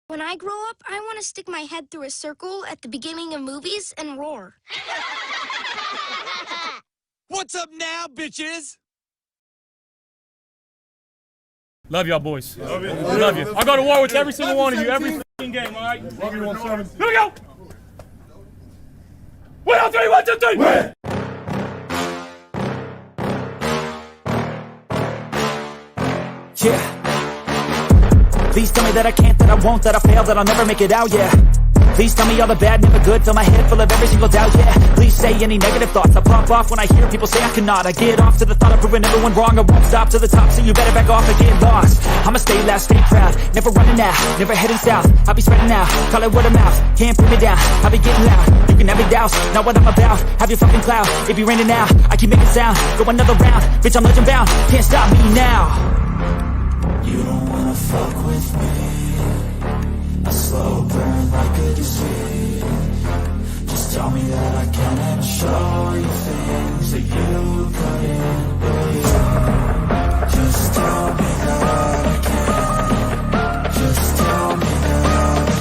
When I grow up, I want to stick my head through a circle at the beginning of movies and roar. What's up now, bitches? Love y'all, boys. Love you. Love you. I'll go to war with every single one of you every f***ing game, all right? Love you, 1-7. Here we go. 1, 2, 3, 1, 2, 3. Win. Yeah. Please tell me that I can't, that I won't, that I fail, that I'll never make it out, yeah. Please tell me all the bad, never good, fill my head full of every single doubt, yeah. Please say any negative thoughts, I pop off when I hear people say I cannot. I get off to the thought of proving everyone wrong, I won't stop to the top, so you better back off and get lost. I'ma stay loud, stay proud, never running out, never heading south. I'll be spreading out, call it word of mouth, can't put me down, I'll be getting loud. You can have your doubts, not what I'm about, have your fucking clout. It be raining now, I keep making sound, go another round, bitch I'm legend bound, can't stop me now. You don't wanna fuck with me, a slow burn like a disease. Just tell me that I can and I'll show you things that you couldn't believe. Just tell me that I can. Just tell me that I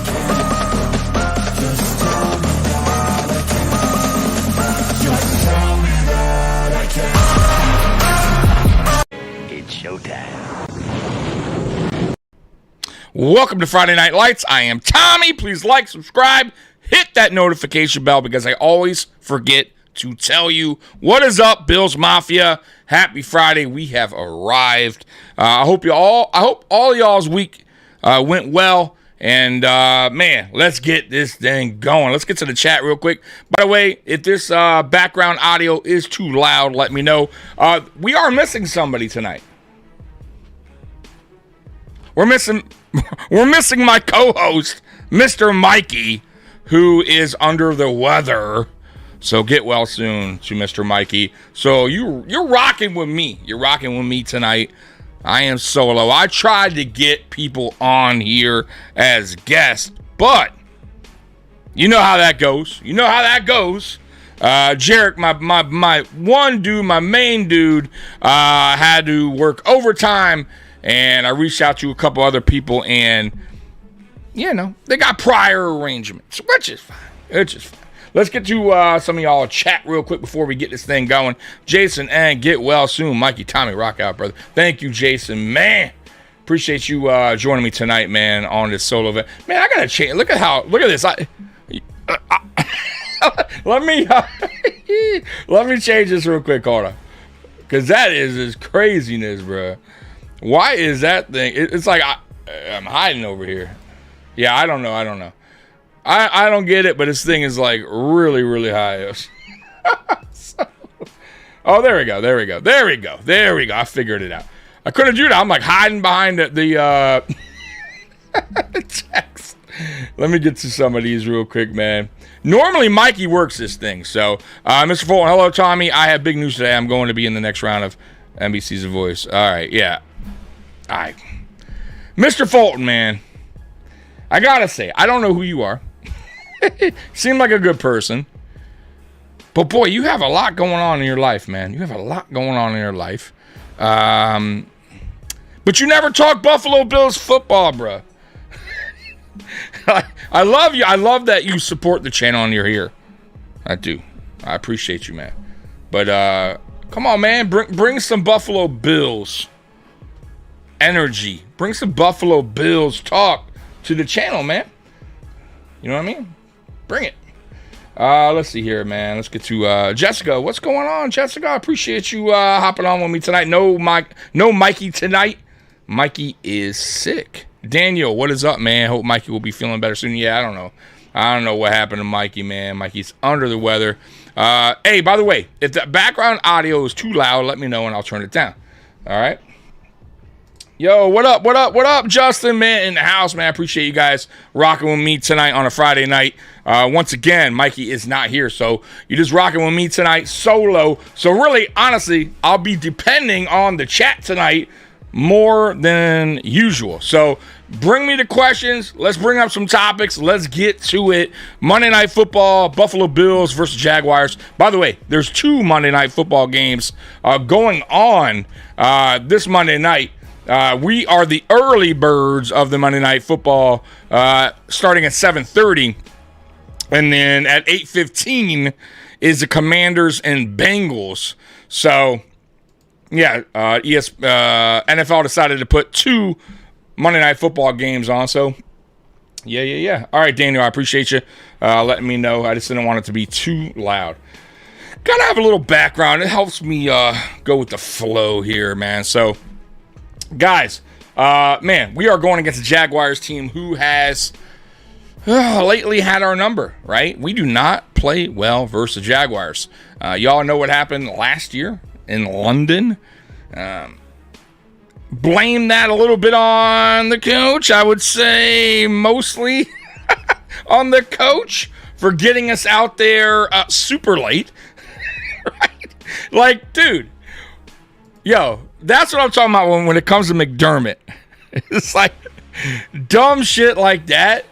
can. Just tell me that I can. Just tell me that I can. It's showtime. Welcome to Friday Night Lights. I am Tommy. Please like, subscribe, hit that notification bell because I always forget to tell you what is up, Bills Mafia. Happy Friday. We have arrived. I hope all y'all's week went well. And man, let's get this thing going. Let's get to the chat real quick. By the way, if this background audio is too loud, let me know. We are missing somebody tonight. We're missing my co-host, Mr. Mikey, who is under the weather. So get well soon to Mr. Mikey. So you're rocking with me. You're rocking with me tonight. I am solo. I tried to get people on here as guests, but you know how that goes. You know how that goes. Jarek, my one dude, my main dude, had to work overtime. And I reached out to a couple other people, and, you know, they got prior arrangements, which is fine. It's just fine. Let's get to some of y'all chat real quick before we get this thing going. Jason, and get well soon. Mikey, Tommy, rock out, brother. Thank you, Jason. Man, appreciate you joining me tonight, man, on this solo event. Man, I got to change. Look at this. Let me change this real quick, hold on. Because that is just craziness, bro. Why is that thing? It's like I'm hiding over here. Yeah, I don't know. I don't get it, but this thing is like really, really high. Oh, there we go. I figured it out. I couldn't do that. I'm like hiding behind the text. Let me get to some of these real quick, man. Normally, Mikey works this thing. So, Mr. Fulton, hello, Tommy. I have big news today. I'm going to be in the next round of NBC's The Voice. All right, yeah. All right. Mr. Fulton, man, I gotta say, I don't know who you are. Seem like a good person. But, boy, you have a lot going on in your life, man. You have a lot going on in your life. But you never talk Buffalo Bills football, bro. I love you. I love that you support the channel and you're here. I do. I appreciate you, man. But, come on, man. Bring some Buffalo Bills energy. Bring some Buffalo Bills talk to the channel, man. You know what I mean? Bring it. Let's see here, man. Let's get to Jessica. What's going on, Jessica? I appreciate you hopping on with me tonight. No Mikey tonight. Mikey is sick. Daniel, what is up, man? Hope Mikey will be feeling better soon. Yeah, I don't know. I don't know what happened to Mikey, man. Mikey's under the weather. Hey, by the way, if the background audio is too loud, let me know and I'll turn it down. All right? Yo, what up, Justin, man, in the house, man. I appreciate you guys rocking with me tonight on a Friday night. Once again, Mikey is not here, so you're just rocking with me tonight solo. So really, honestly, I'll be depending on the chat tonight more than usual. So bring me the questions. Let's bring up some topics. Let's get to it. Monday Night Football, Buffalo Bills versus Jaguars. By the way, there's 2 Monday Night Football games going on this Monday night. We are the early birds of the Monday Night Football, starting at 7:30. And then at 8:15 is the Commanders and Bengals. So, yeah, NFL decided to put 2 Monday Night Football games on. So, yeah. All right, Daniel, I appreciate you letting me know. I just didn't want it to be too loud. Gotta have a little background. It helps me go with the flow here, man. So, guys, man, we are going against the Jaguars team who has lately had our number, right? We do not play well versus the Jaguars. Y'all know what happened last year in London. Blame that a little bit on the coach. I would say mostly on the coach for getting us out there super late. Right? Like, dude, yo, that's what I'm talking about when it comes to McDermott. It's like dumb shit like that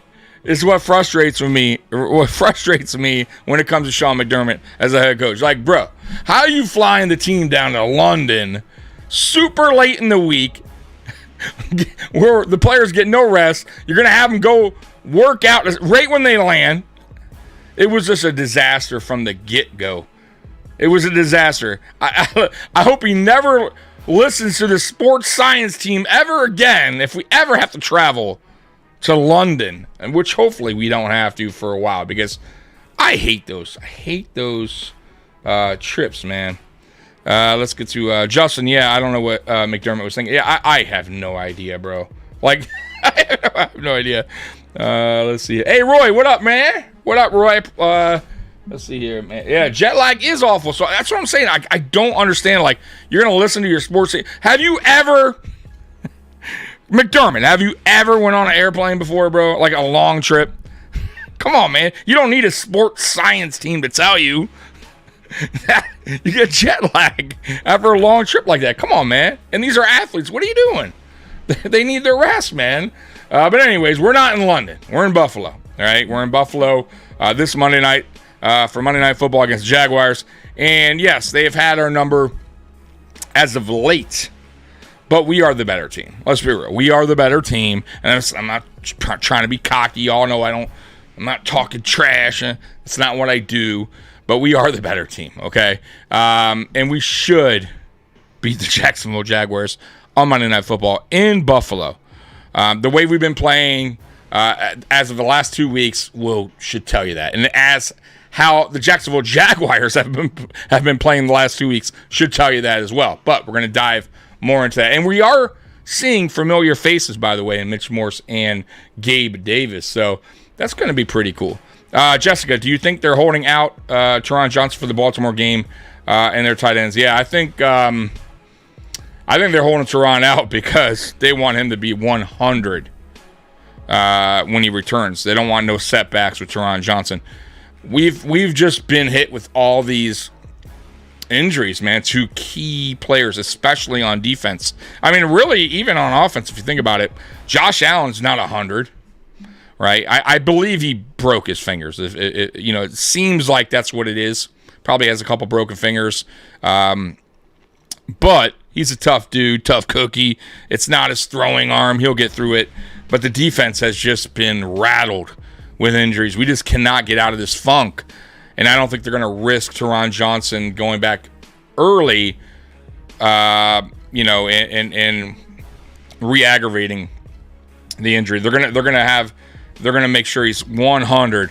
is what frustrates me. What frustrates me when it comes to Sean McDermott as a head coach. Like, bro, how are you flying the team down to London super late in the week where the players get no rest? You're gonna have them go work out right when they land. It was just a disaster from the get-go. It was a disaster. I hope he never listens to the sports science team ever again if we ever have to travel to London, and which hopefully we don't have to for a while, because I hate those. I hate those trips, man. Let's get to Justin. Yeah, I don't know what McDermott was thinking. Yeah, I have no idea, bro. Like, I have no idea. Let's see. Hey, Roy, what up, man? What up, Roy? Let's see here, man. Yeah, jet lag is awful. So that's what I'm saying. I don't understand. Like, you're going to listen to your sports team. Have you ever, McDermott, have you ever went on an airplane before, bro? Like a long trip? Come on, man. You don't need a sports science team to tell you that you get jet lag after a long trip like that. Come on, man. And these are athletes. What are you doing? They need their rest, man. But anyways, we're not in London. We're in Buffalo. All right? We're in Buffalo this Monday night. For Monday Night Football against the Jaguars. And yes, they have had our number as of late, but we are the better team. Let's be real. We are the better team. And I'm not trying to be cocky. Y'all know I'm not talking trash. It's not what I do, but we are the better team, okay? And we should beat the Jacksonville Jaguars on Monday Night Football in Buffalo. The way we've been playing as of the last 2 weeks should tell you that. And as how the Jacksonville Jaguars have been playing the last 2 weeks should tell you that as well. But we're going to dive more into that. And we are seeing familiar faces, by the way, in Mitch Morse and Gabe Davis. So that's going to be pretty cool. Jessica, do you think they're holding out Teron Johnson for the Baltimore game and their tight ends? Yeah, I think they're holding Teron out because they want him to be 100 when he returns. They don't want no setbacks with Teron Johnson. We've just been hit with all these injuries, man, to key players, especially on defense. I mean, really, even on offense, if you think about it, Josh Allen's not 100, right? I believe he broke his fingers. It seems like that's what it is. Probably has a couple broken fingers. But he's a tough dude, tough cookie. It's not his throwing arm. He'll get through it. But the defense has just been rattled with injuries. We just cannot get out of this funk. And I don't think they're going to risk Teron Johnson going back early, and re-aggravating the injury. They're gonna make sure he's 100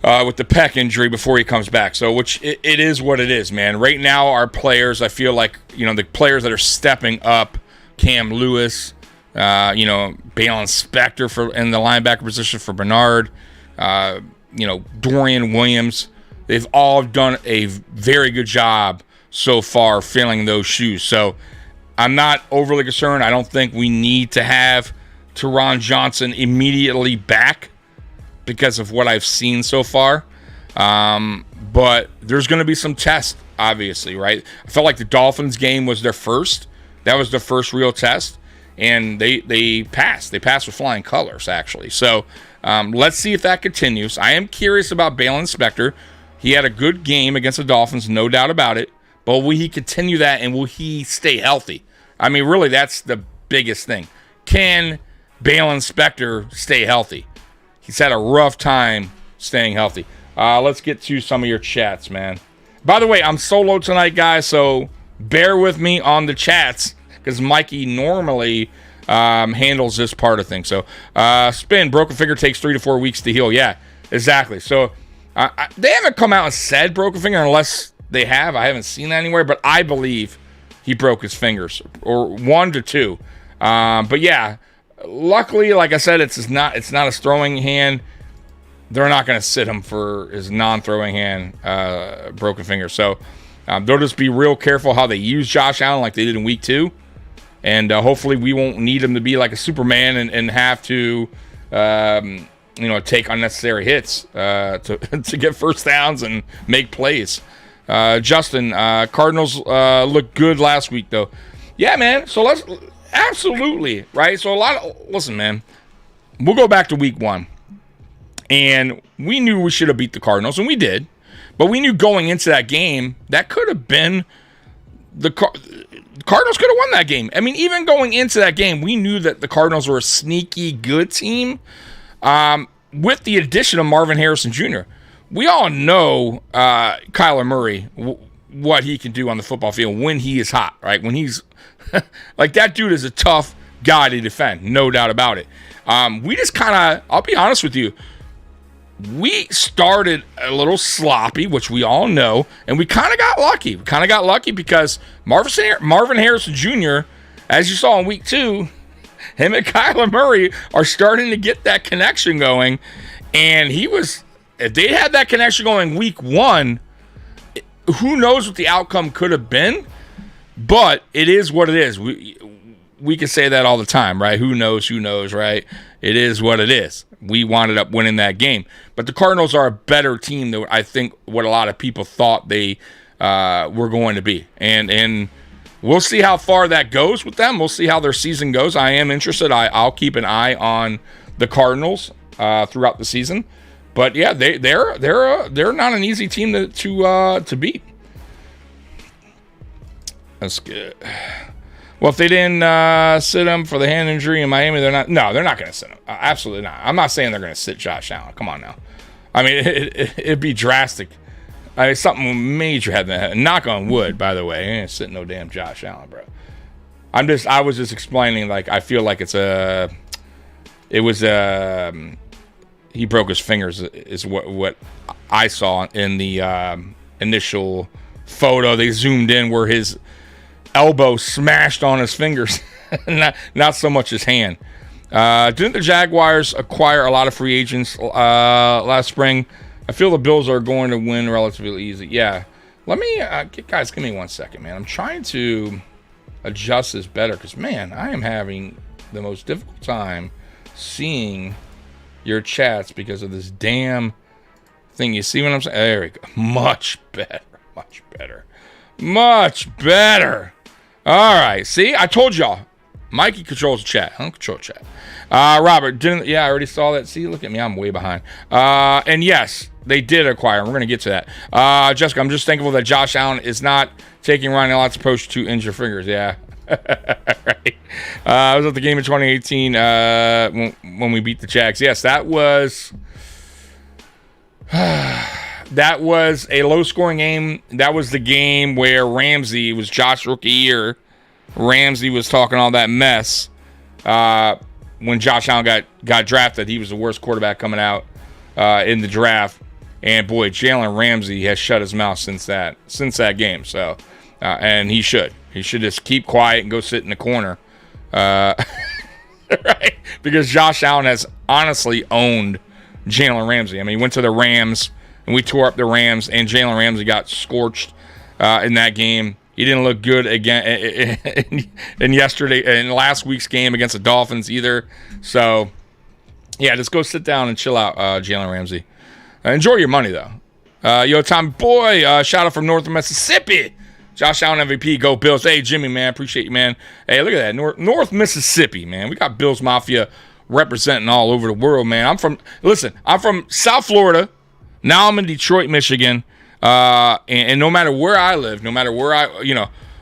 with the pec injury before he comes back. So, which it is what it is, man. Right now, our players, I feel like, the players that are stepping up, Cam Lewis, Balin Spector in the linebacker position for Bernard, Dorian Williams. They've all done a very good job so far filling those shoes. So I'm not overly concerned. I don't think we need to have Teron Johnson immediately back because of what I've seen so far. But there's going to be some tests, obviously, right? I felt like the Dolphins game was their first. That was the first real test. And they passed. They passed with flying colors, actually. So let's see if that continues. I am curious about Balin Spector. He had a good game against the Dolphins, no doubt about it. But will he continue that, and will he stay healthy? I mean, really, that's the biggest thing. Can Balin Spector stay healthy? He's had a rough time staying healthy. Let's get to some of your chats, man. By the way, I'm solo tonight, guys, so bear with me on the chats because Mikey normally handles this part of things. So, spin, broken finger takes 3 to 4 weeks to heal. Yeah, exactly. So, they haven't come out and said broken finger unless they have. I haven't seen that anywhere, but I believe he broke his fingers, or 1 to 2. But yeah, luckily, like I said, it's not his throwing hand. They're not going to sit him for his non-throwing hand broken finger. So they'll just be real careful how they use Josh Allen like they did in week 2. And hopefully we won't need him to be like a Superman and have to, take unnecessary hits to get first downs and make plays. Justin, Cardinals looked good last week, though. Yeah, man. So let's absolutely, right? So listen, man, we'll go back to week 1. And we knew we should have beat the Cardinals, and we did. But we knew going into that game, that could have been the Cardinals could have won that game. I mean, even going into that game, we knew that the Cardinals were a sneaky good team with the addition of Marvin Harrison Jr. We all know Kyler Murray, what he can do on the football field when he is hot, right? When he's like, that dude is a tough guy to defend, no doubt about it. We just kind of, I'll be honest with you, we started a little sloppy, which we all know, and we kind of got lucky. We kind of got lucky because Marvin Harrison Jr., as you saw in week 2, him and Kyler Murray are starting to get that connection going. And if they had that connection going week 1, who knows what the outcome could have been? But it is what it is. We can say that all the time, right? Who knows, right? It is what it is. We wound up winning that game. But the Cardinals are a better team than I think what a lot of people thought they were going to be. And we'll see how far that goes with them. We'll see how their season goes. I am interested. I'll keep an eye on the Cardinals throughout the season. But yeah, they're not an easy team to beat. That's good. Well, if they didn't sit him for the hand injury in Miami, they're not going to sit him. Absolutely not. I'm not saying they're going to sit Josh Allen. Come on now. I mean, it'd be drastic. Something major happened. Knock on wood, by the way. They ain't sitting no damn Josh Allen, bro. I was just explaining, like, I feel like he broke his fingers is what I saw in the initial photo. They zoomed in where his elbow smashed on his fingers, not so much his hand. Didn't the Jaguars acquire a lot of free agents last spring? I feel the Bills are going to win relatively easy. Yeah. Let me, guys, give me 1 second, man. I'm trying to adjust this better because, man, I am having the most difficult time seeing your chats because of this damn thing. You see what I'm saying? There we go. Much better. All right. See, I told y'all. Mikey controls the chat. I don't control the chat. Robert, I already saw that. See, look at me. I'm way behind. And yes, they did acquire. We're going to get to that. Jessica, I'm just thankful that Josh Allen is not taking Ryan Lott's approach to injure fingers. Yeah. Right. I was at the game in 2018 when we beat the Jags. Yes, that was a low-scoring game. That was the game where Ramsey was Josh's rookie year. Ramsey was talking all that mess when Josh Allen got drafted. He was the worst quarterback coming out in the draft. And boy, Jalen Ramsey has shut his mouth since that game. So, and he should just keep quiet and go sit in the corner, right? Because Josh Allen has honestly owned Jalen Ramsey. I mean, he went to the Rams and we tore up the Rams, and Jalen Ramsey got scorched in that game. He didn't look good again in last week's game against the Dolphins either. So, yeah, just go sit down and chill out, Jalen Ramsey. Enjoy your money, though. Yo, Tom Boy, shout out from North Mississippi. Josh Allen MVP, go Bills. Hey, Jimmy, man, appreciate you, man. Hey, look at that, North Mississippi, man. We got Bills Mafia representing all over the world, man. I'm from South Florida. Now I'm in Detroit, Michigan. And no matter where I live, no matter where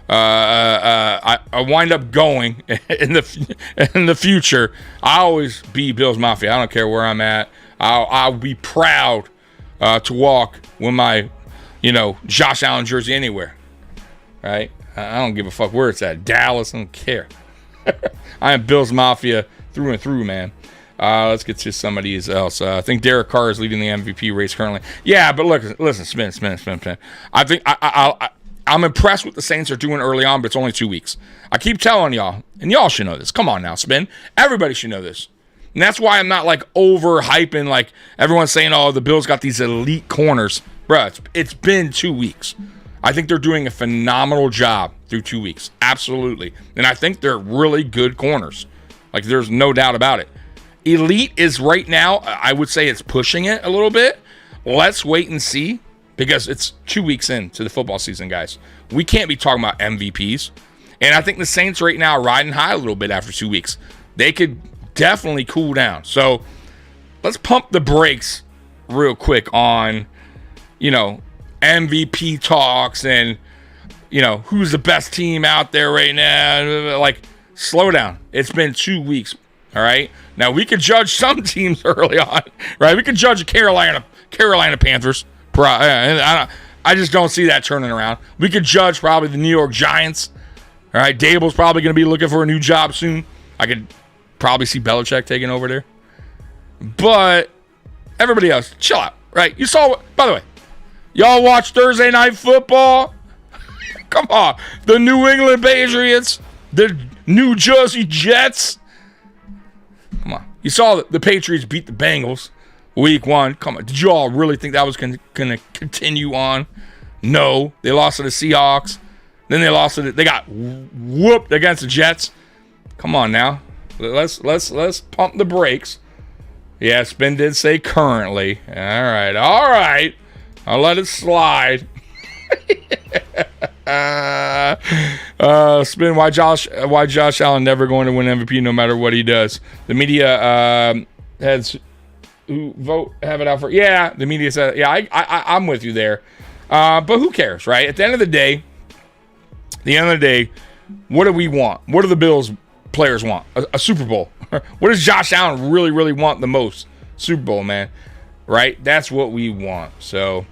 I wind up going in the future, I always be Bills Mafia. I don't care where I'm at. I'll be proud to walk with my, Josh Allen jersey anywhere. Right? I don't give a fuck where it's at. Dallas, I don't care. I am Bills Mafia through and through, man. Let's get to somebody else. I think Derek Carr is leading the MVP race currently. Yeah, but listen, spin. I think I'm impressed with the Saints are doing early on, but it's only 2 weeks. I keep telling y'all, and y'all should know this. Come on now, Spin. Everybody should know this. And that's why I'm not overhyping like everyone's saying, oh, the Bills got these elite corners. Bruh, it's been 2 weeks. I think they're doing a phenomenal job through 2 weeks. Absolutely. And I think they're really good corners. Like, there's no doubt about it. Elite is right now, I would say it's pushing it a little bit. Let's wait and see, because it's 2 weeks into the football season, guys. We can't be talking about MVPs. And I think the Saints right now are riding high a little bit after 2 weeks. They could definitely cool down. So let's pump the brakes real quick on, MVP talks and, who's the best team out there right now. Like, slow down. It's been 2 weeks. All right. Now we could judge some teams early on, right? We could judge the Carolina Panthers. I just don't see that turning around. We could judge probably the New York Giants. All right. Dable's probably going to be looking for a new job soon. I could probably see Belichick taking over there. But everybody else, chill out. Right? You saw. By the way, y'all watch Thursday Night Football? Come on, the New England Patriots, the New Jersey Jets. Come on. You saw the Patriots beat the Bengals week 1. Come on. Did you all really think that was going to continue on? No. They lost to the Seahawks. Then they lost to they got whooped against the Jets. Come on now. Let's pump the brakes. Yeah, Spin did say currently. All right. I'll let it slide. Spin, why Josh Allen never going to win MVP no matter what he does? The media has who vote have it out for. Yeah, the media said. Yeah, I'm with you there. But who cares, right? At the end of the day, what do we want? What do the Bills players want? A Super Bowl. What does Josh Allen really, really want the most? Super Bowl, man. Right? That's what we want. So,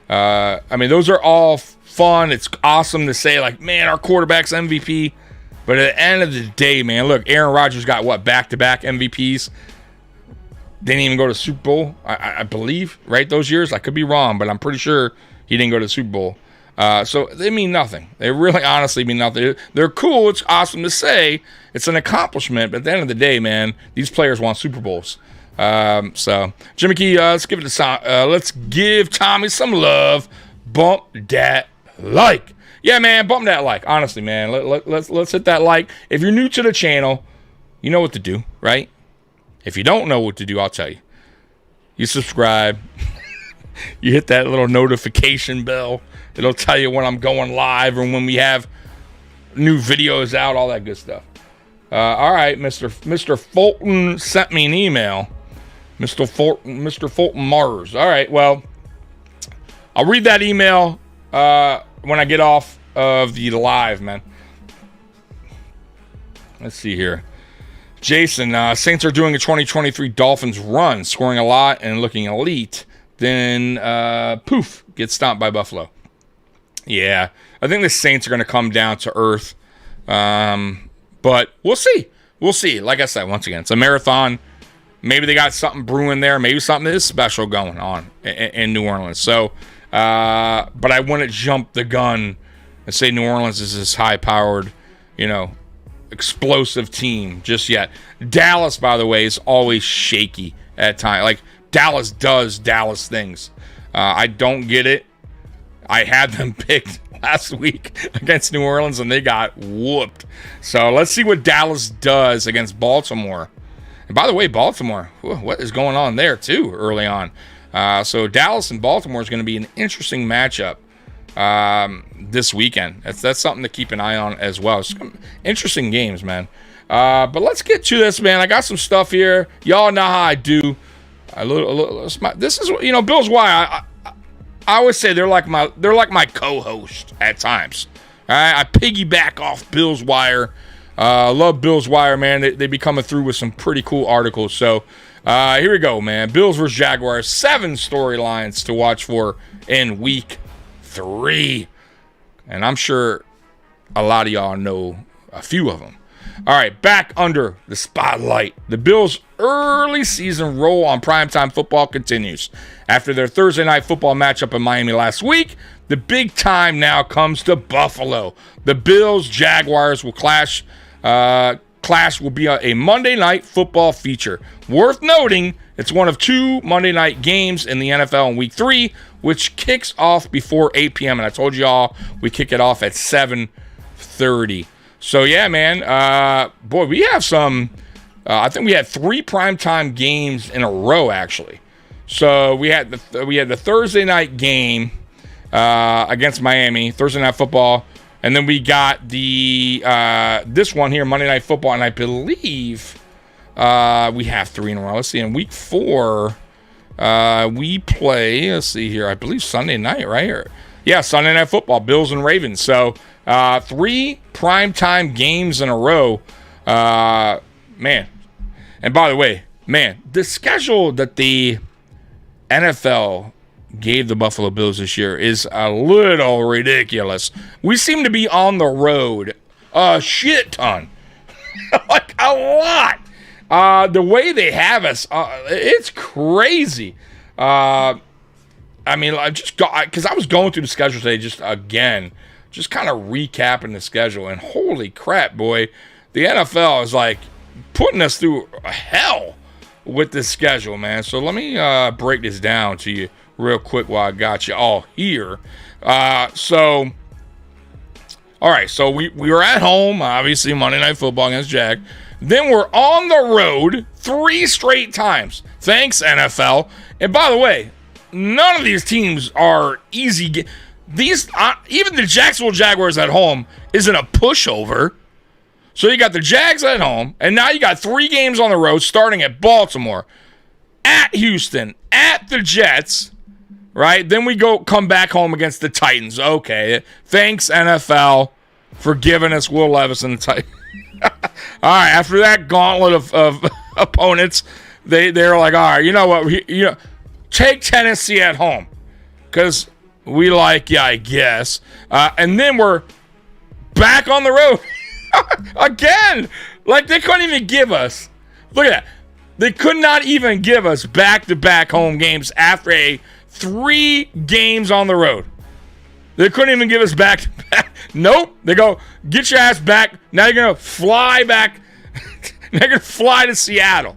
those are all fun. It's awesome to say, like, man, our quarterback's MVP. But at the end of the day, man, look, Aaron Rodgers got back-to-back MVPs. Didn't even go to Super Bowl, I believe, right? Those years. I could be wrong, but I'm pretty sure he didn't go to the Super Bowl. So they mean nothing. They really honestly mean nothing. They're cool. It's awesome to say. It's an accomplishment. But at the end of the day, man, these players want Super Bowls. So Jimmy Key, let's give Tommy some love. Bump that like. Yeah, man, bump that like. Honestly, man, let's hit that like. If you're new to the channel, you know what to do, right? If you don't know what to do, I'll tell you. You subscribe. You hit that little notification bell. It'll tell you when I'm going live or when we have new videos out, all that good stuff. All right, Mr. Fulton sent me an email. Mr. Fulton Mars. All right, well, I'll read that email when I get off of the live, man. Let's see here. Jason, Saints are doing a 2023 Dolphins run, scoring a lot and looking elite. Then, poof, gets stomped by Buffalo. Yeah, I think the Saints are going to come down to earth. But we'll see. We'll see. Like I said, once again, it's a marathon. Maybe they got something brewing there. Maybe something is special going on in New Orleans. So, but I wouldn't jump the gun and say New Orleans is this high-powered, explosive team just yet. Dallas, by the way, is always shaky at times. Like, Dallas does Dallas things. I don't get it. I had them picked last week against New Orleans, and they got whooped. So let's see what Dallas does against Baltimore. And by the way, Baltimore, what is going on there, too, early on? So Dallas and Baltimore is going to be an interesting matchup this weekend. That's something to keep an eye on as well. It's interesting games, man. But let's get to this, man. I got some stuff here. Y'all know how I do. This is, Bills. Why I always say they're like my co-host at times, All right, I piggyback off Bills Wire. Love Bills Wire, man. They be coming through with some pretty cool articles. So here we go, man. Bills versus Jaguars. 7 storylines to watch for in week 3. And I'm sure a lot of y'all know a few of them. All right, back under the spotlight. The Bills' early season roll on primetime football continues. After their Thursday night football matchup in Miami last week, the big time now comes to Buffalo. The Bills-Jaguars will clash. Clash will be a Monday night football feature. Worth noting, it's one of 2 Monday night games in the NFL in week 3, which kicks off before 8 p.m. And I told y'all we kick it off at 7:30. So yeah, man. Boy, we have some. I think we had 3 primetime games in a row, actually. So we had the Thursday night game against Miami, Thursday night football, and then we got the this one here, Monday Night Football, and I believe we have 3 in a row. Let's see. In week 4, we play. Let's see here. I believe Sunday night, right? Yeah, Sunday Night Football, Bills and Ravens. So 3 primetime games in a row. Man. And by the way, man, the schedule that the NFL gave the Buffalo Bills this year is a little ridiculous. We seem to be on the road a shit ton. Like a lot. The way they have us, it's crazy. I mean, I just got, because I was going through the schedule today just kind of recapping the schedule, and holy crap, boy, the NFL is like putting us through hell with this schedule, man. So let me break this down to you real quick while I got you all here. So, all right, so we were at home, obviously, Monday Night Football against Jag. Then we're on the road 3 straight times. Thanks, NFL. And by the way, none of these teams are easy. These even the Jacksonville Jaguars at home isn't a pushover. So you got the Jags at home, and now you got 3 games on the road, starting at Baltimore, at Houston, at the Jets, right? Then we come back home against the Titans. Okay, thanks NFL for giving us Will Levis and the Titans. All right, after that gauntlet of opponents, they're like, all right, you know what? Take Tennessee at home because we like you, I guess. And then we're back on the road again. Like, they couldn't even give us. Look at that. They could not even give us back-to-back home games after 3 games on the road. They couldn't even give us back-to-back. Nope. They go, get your ass back. Now you're going to fly back. Now you're going to fly to Seattle.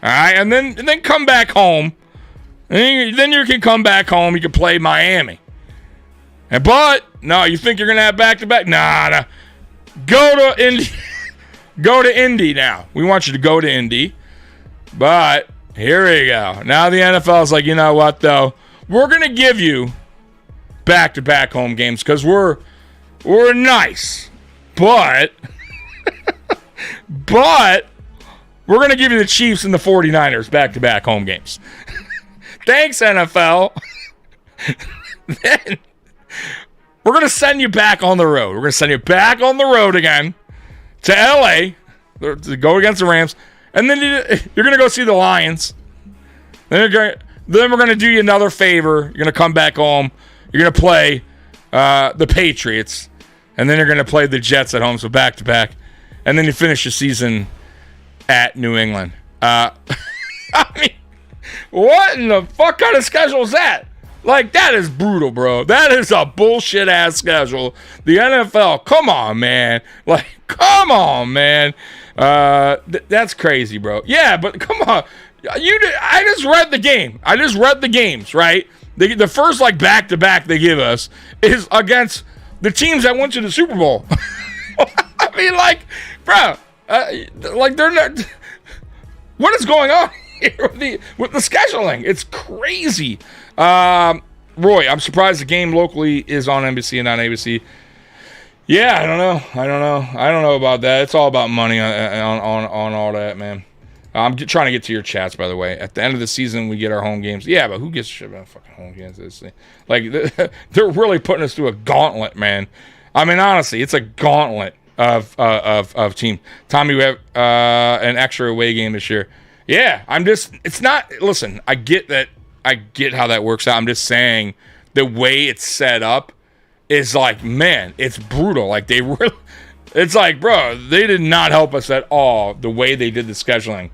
All right? And then come back home. And then you can come back home. You can play Miami. But, no, you think you're going to have back-to-back? Nah. Go to Indy. Go to Indy now. We want you to go to Indy. But here we go. Now the NFL is like, you know what, though? We're going to give you back-to-back home games because we're nice. But we're going to give you the Chiefs and the 49ers back-to-back home games. Thanks, NFL. Then we're going to send you back on the road. We're going to send you back on the road again to L.A. to go against the Rams. And then you're going to go see the Lions. Then we're going to do you another favor. You're going to come back home. You're going to play the Patriots. And then you're going to play the Jets at home, so back-to-back. And then you finish your season at New England. I mean, what in the fuck kind of schedule is that? Like, that is brutal, bro. That is a bullshit-ass schedule. The NFL, come on, man. Like, come on, man. That's crazy, bro. Yeah, but come on. I just read the game. I just read the games, right? The first, like, back-to-back they give us is against the teams that went to the Super Bowl. I mean, like, bro, like, they're not... What is going on here with the scheduling? It's crazy. Roy, I'm surprised the game locally is on NBC and not ABC. Yeah, I don't know about that. It's all about money on all that, man. I'm trying to get to your chats, by the way. At the end of the season, we get our home games. Yeah, but who gives a shit about fucking home games? Like, they're really putting us through a gauntlet, man. I mean, honestly, it's a gauntlet of team. Tommy, we have an extra away game this year. Yeah, it's not, listen, I get how that works out. I'm just saying the way it's set up is like, man, it's brutal. Like, it's like, bro, they did not help us at all the way they did the scheduling.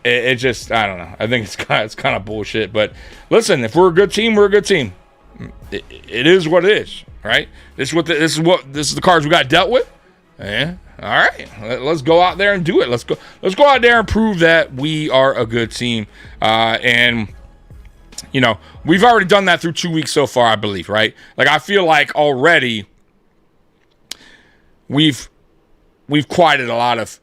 It just, I don't know. I think it's kind of bullshit. But listen, if we're a good team, we're a good team. It is what it is, right? This is the cards we got dealt with. Yeah. All right. Let's go out there and do it. Let's go out there and prove that we are a good team. And you know, we've already done that through 2 weeks so far, I believe, right? Like, I feel like already we've quieted a lot of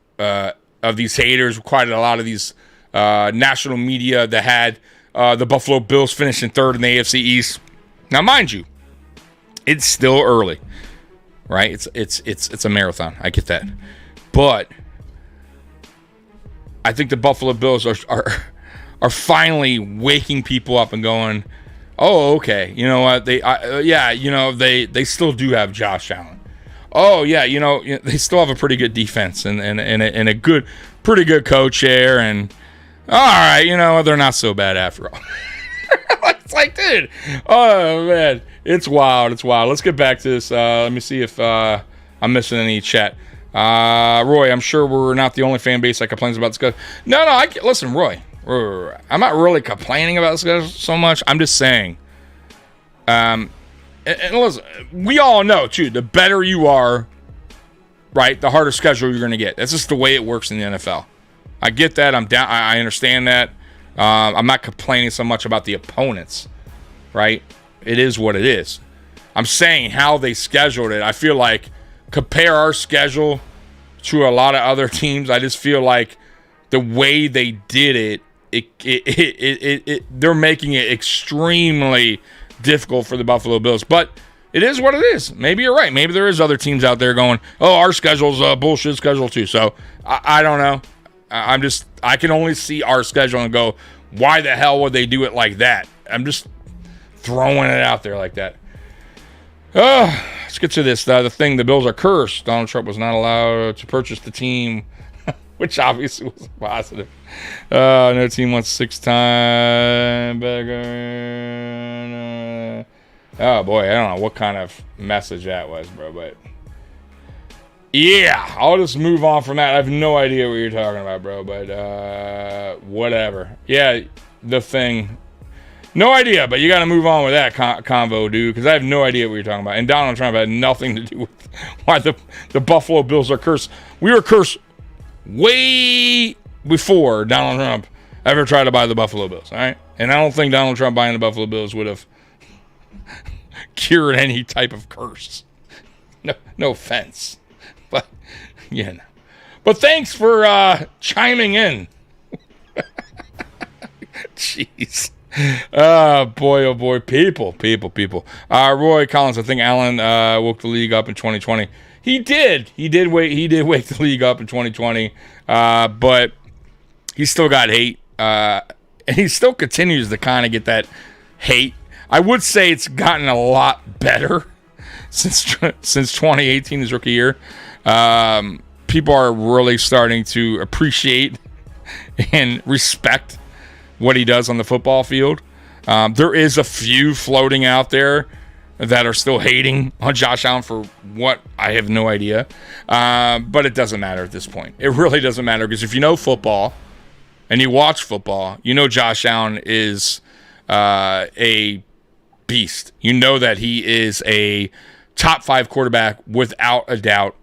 these haters. We've quieted a lot of these national media that had the Buffalo Bills finishing third in the AFC East. Now, mind you, it's still early, right? It's a marathon. I get that, but I think the Buffalo Bills are finally waking people up and going, oh, okay, you know what? They still do have Josh Allen. Oh yeah, they still have a pretty good defense and a pretty good coach here, and all right, they're not so bad after all. It's like, dude, oh man, it's wild. Let's get back to this. Let me see if I'm missing any chat. Roy, I'm sure we're not the only fan base that complains about the schedule. No, listen, Roy, I'm not really complaining about the schedule so much. I'm just saying, and listen, we all know too, the better you are, right, the harder schedule you're going to get. That's just the way it works in the NFL. I get that. I'm down. I understand that. I'm not complaining so much about the opponents, right? It is what it is. I'm saying how they scheduled it. I feel like compare our schedule to a lot of other teams. I just feel like the way they did it, they're making it extremely difficult for the Buffalo Bills. But it is what it is. Maybe you're right. Maybe there is other teams out there going, oh, our schedule's a bullshit schedule too. So I don't know. I can only see our schedule and go, why the hell would they do it like that? I'm just throwing it out there like that. Let's get to this. The thing, the Bills are cursed. Donald Trump was not allowed to purchase the team, which obviously was positive. No team wants 6 times better. Oh boy, I don't know what kind of message that was, bro, but yeah, I'll just move on from that. I have no idea what you're talking about, bro, but whatever. Yeah, the thing. No idea, but you got to move on with that convo, dude, because I have no idea what you're talking about. And Donald Trump had nothing to do with why the Buffalo Bills are cursed. We were cursed way before Donald Trump ever tried to buy the Buffalo Bills, all right? And I don't think Donald Trump buying the Buffalo Bills would have cured any type of curse. No offense. But, yeah, no. But thanks for chiming in. Jeez. Oh boy. People. Roy Collins, I think Allen woke the league up in 2020. He did wake the league up in 2020. But he still got hate. And he still continues to kind of get that hate. I would say it's gotten a lot better since 2018, his rookie year. People are really starting to appreciate and respect what he does on the football field. There is a few floating out there that are still hating on Josh Allen for what, I have no idea. But it doesn't matter at this point. It really doesn't matter, because if you know football and you watch football, you know Josh Allen is a beast. You know that he is a top 5 quarterback without a doubt.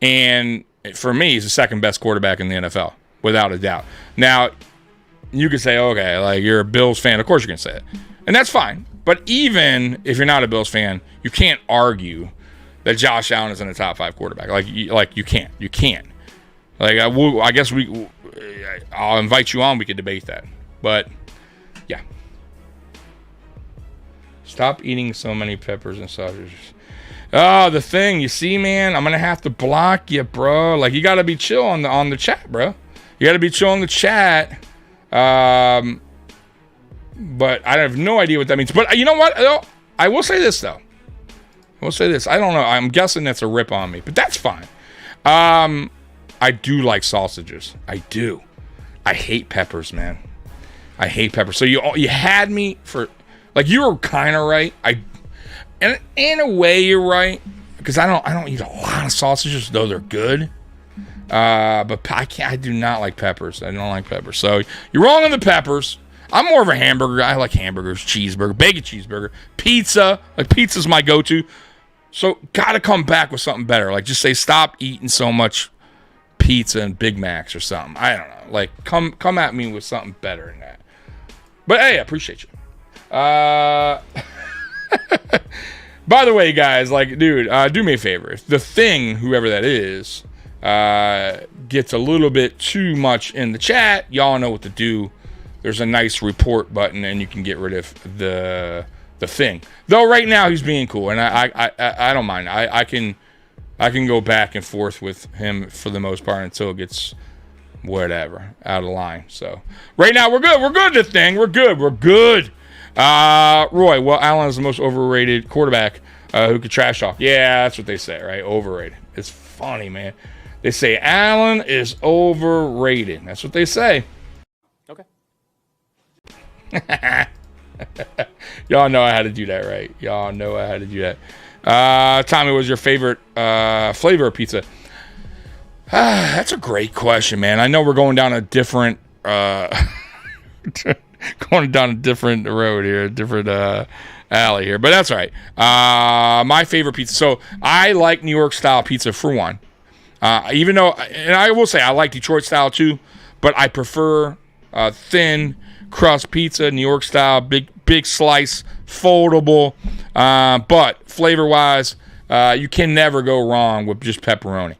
And for me, he's the second best quarterback in the NFL, without a doubt. Now, you could say, okay, like, you're a Bills fan. Of course you're going to say it. And that's fine. But even if you're not a Bills fan, you can't argue that Josh Allen isn't a top 5 quarterback. You can't. You can't. Like, I guess I'll invite you on. We could debate that. But, yeah. Stop eating so many peppers and sausages. Oh, the thing, you see, man, I'm going to have to block you, bro. Like, you got to be chill on the chat, bro. You got to be chill on the chat. But I have no idea what that means. But you know what? I will say this, though. We'll say this. I don't know. I'm guessing that's a rip on me, but that's fine. I do like sausages. I do. I hate peppers, man. I hate peppers. So you had me for, like, you were kind of right. And in a way you're right, because I don't eat a lot of sausages, though they're good. But I do not like peppers. I don't like peppers. So you're wrong on the peppers. I'm more of a hamburger guy. I like hamburgers, cheeseburger, bacon cheeseburger, pizza. Like, pizza's my go-to. So gotta come back with something better. Like, just say stop eating so much pizza and Big Macs or something. I don't know. Like, come at me with something better than that. But hey, I appreciate you. By the way, guys, like, dude, do me a favor. If the Thing, whoever that is, gets a little bit too much in the chat, y'all know what to do. There's a nice report button, and you can get rid of the Thing. Though right now he's being cool, and I don't mind. I can go back and forth with him for the most part until it gets whatever out of line. So right now we're good. We're good. The Thing. We're good. We're good. Roy. Well, Allen is the most overrated quarterback who could trash talk. Yeah, that's what they say, right? Overrated. It's funny, man. They say Allen is overrated. That's what they say. Okay. Y'all know I had to do that, right? Y'all know I had to do that. Tommy, what was your favorite flavor of pizza? That's a great question, man. I know we're going down a different road here, a different alley here, but that's all right. My favorite pizza. So I like New York style pizza for one. Even though, and I will say I like Detroit style too, but I prefer thin crust pizza, New York style, big slice, foldable. But flavor wise, you can never go wrong with just pepperoni.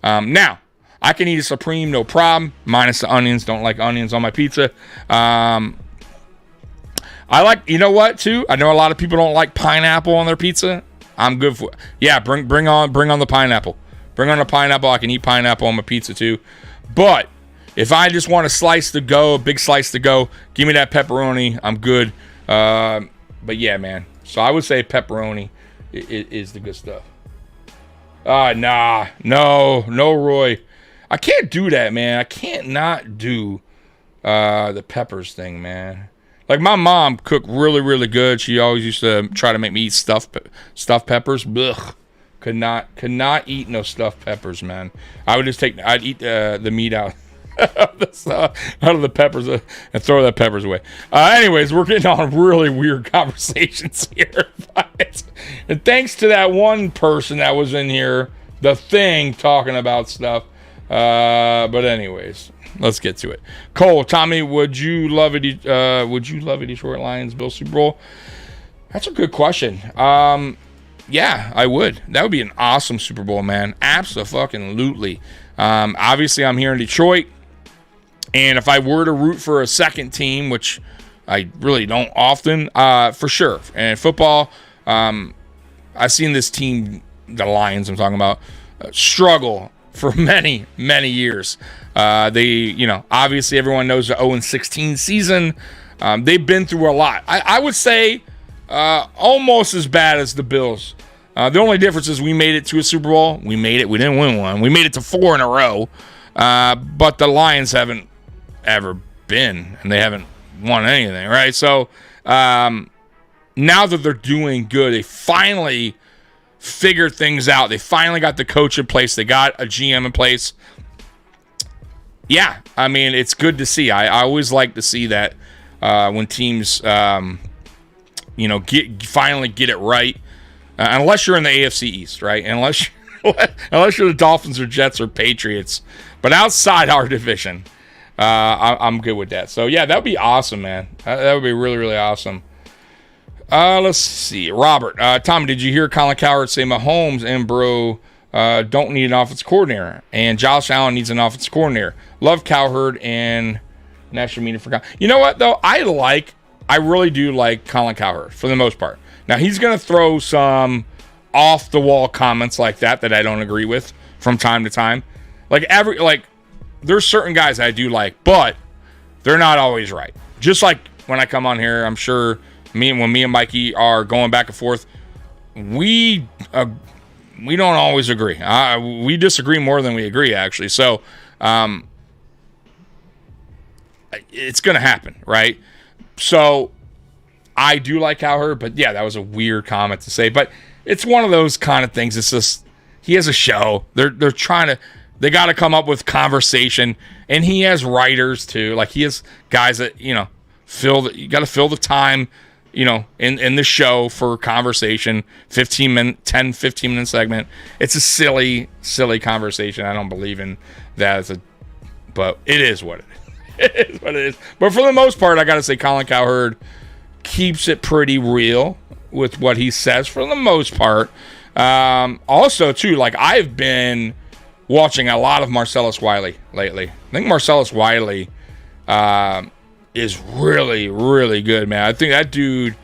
Now, I can eat a Supreme, no problem, minus the onions. Don't like onions on my pizza. I like, you know what, too? I know a lot of people don't like pineapple on their pizza. I'm good for it. Yeah, bring on the pineapple. Bring on the pineapple. I can eat pineapple on my pizza, too. But if I just want a big slice to go, give me that pepperoni. I'm good. But yeah, man. So I would say pepperoni is the good stuff. No, Roy. I can't do that, man. I can't not do the peppers thing, man. Like, my mom cooked really, really good. She always used to try to make me eat stuffed peppers. Ugh. Could not eat no stuffed peppers, man. I'd eat the meat out out of the peppers and throw the peppers away. Anyways, we're getting on really weird conversations here. And thanks to that one person that was in here, the Thing, talking about stuff. But anyways, let's get to it. Cole, Tommy, would you love a Detroit Lions Bills Super Bowl? That's a good question. Yeah, I would. That would be an awesome Super Bowl, man. Absolutely. Obviously, I'm here in Detroit, and if I were to root for a second team, which I really don't often, for sure. And football, I've seen this team, the Lions I'm talking about, struggle for many, many years. Obviously everyone knows the 0-16 season. They've been through a lot. I would say almost as bad as the Bills. The only difference is we made it to a Super Bowl. We made it. We didn't win one. We made it to 4 in a row. But the Lions haven't ever been, and they haven't won anything, right? So now that they're doing good, they finally figured things out. They finally got the coach in place. They got a GM in place. Yeah, I mean, it's good to see. I always like to see that when teams, finally get it right. Unless you're in the AFC East, right? Unless you're the Dolphins or Jets or Patriots. But outside our division, I'm good with that. So, yeah, that would be awesome, man. That would be really, really awesome. Let's see. Robert, Tom, did you hear Colin Cowherd say Mahomes and Bro don't need an offensive coordinator, and Josh Allen needs an offensive coordinator? Love Cowherd and National Media for. You know what, though? I really do like Colin Cowherd for the most part. Now, he's going to throw some off-the-wall comments like that I don't agree with from time to time. There's certain guys I do like, but they're not always right. Just like when I come on here, I'm sure when me and Mikey are going back and forth, we don't always agree. We disagree more than we agree, actually. So it's going to happen, right? So I do like Cowherd, but yeah, that was a weird comment to say. But it's one of those kind of things. It's just, he has a show. They're trying to, they got to come up with conversation, and he has writers too. Like, he has guys that, you know, you got to fill the time, you know, in the show for conversation. 15 minute segment. It's a silly conversation. I don't believe in that but it is what it is. It is what it is. But for the most part, I got to say Colin Cowherd keeps it pretty real with what he says for the most part. Also, too, like, I've been watching a lot of Marcellus Wiley lately. I think Marcellus Wiley is really, really good, man. I think that dude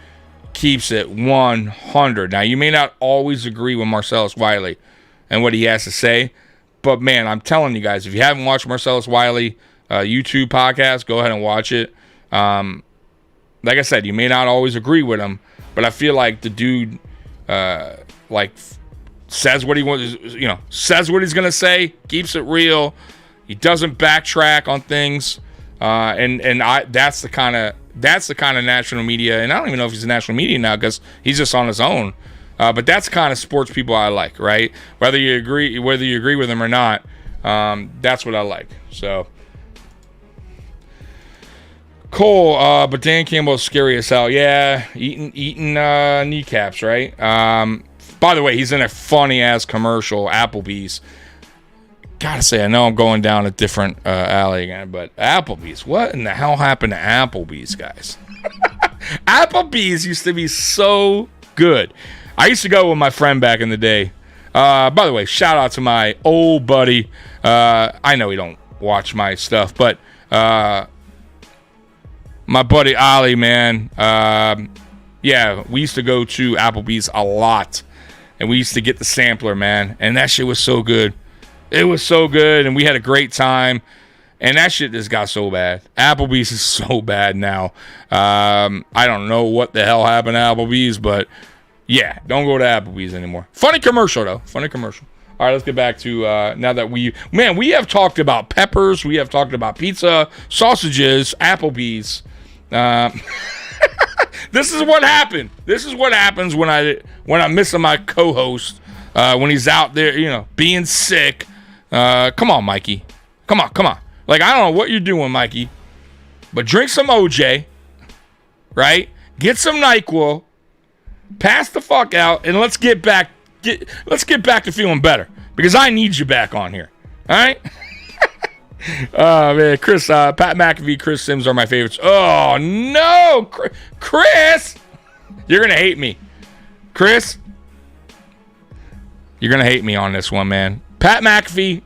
keeps it 100. Now, you may not always agree with Marcellus Wiley and what he has to say, but, man, I'm telling you guys, if you haven't watched Marcellus Wiley YouTube podcast, go ahead and watch it. Like I said, you may not always agree with him, but I feel like the dude says what he wants, you know, says what he's gonna say, keeps it real. He doesn't backtrack on things, that's the kind of national media. And I don't even know if he's national media now because he's just on his own. But that's the kind of sports people I like, right? Whether you agree with him or not, that's what I like. So. Cole, but Dan Campbell's scary as hell. Yeah, eating kneecaps, right? By the way, he's in a funny-ass commercial, Applebee's. Gotta say, I know I'm going down a different alley again, but Applebee's. What in the hell happened to Applebee's, guys? Applebee's used to be so good. I used to go with my friend back in the day. By the way, shout out to my old buddy. I know he don't watch my stuff, but... my buddy Ollie, man, yeah, we used to go to Applebee's a lot, and we used to get the sampler, man, and that shit was so good. It was so good, and we had a great time, and that shit just got so bad. Applebee's is so bad now. I don't know what the hell happened to Applebee's, but yeah, don't go to Applebee's anymore. Funny commercial, though. Funny commercial. All right, let's get back to now that we have talked about peppers, we have talked about pizza, sausages, Applebee's. This is what happened. This is what happens when I'm missing my co-host when he's out there, you know, being sick. Come on, Mikey. Come on. Like, I don't know what you're doing, Mikey, but drink some OJ, right? Get some NyQuil, pass the fuck out, and let's get back to feeling better, because I need you back on here. All right? Man, Chris, Pat McAfee, Chris Sims are my favorites. Oh no, Chris, you're gonna hate me, Chris. You're gonna hate me on this one, man. Pat McAfee,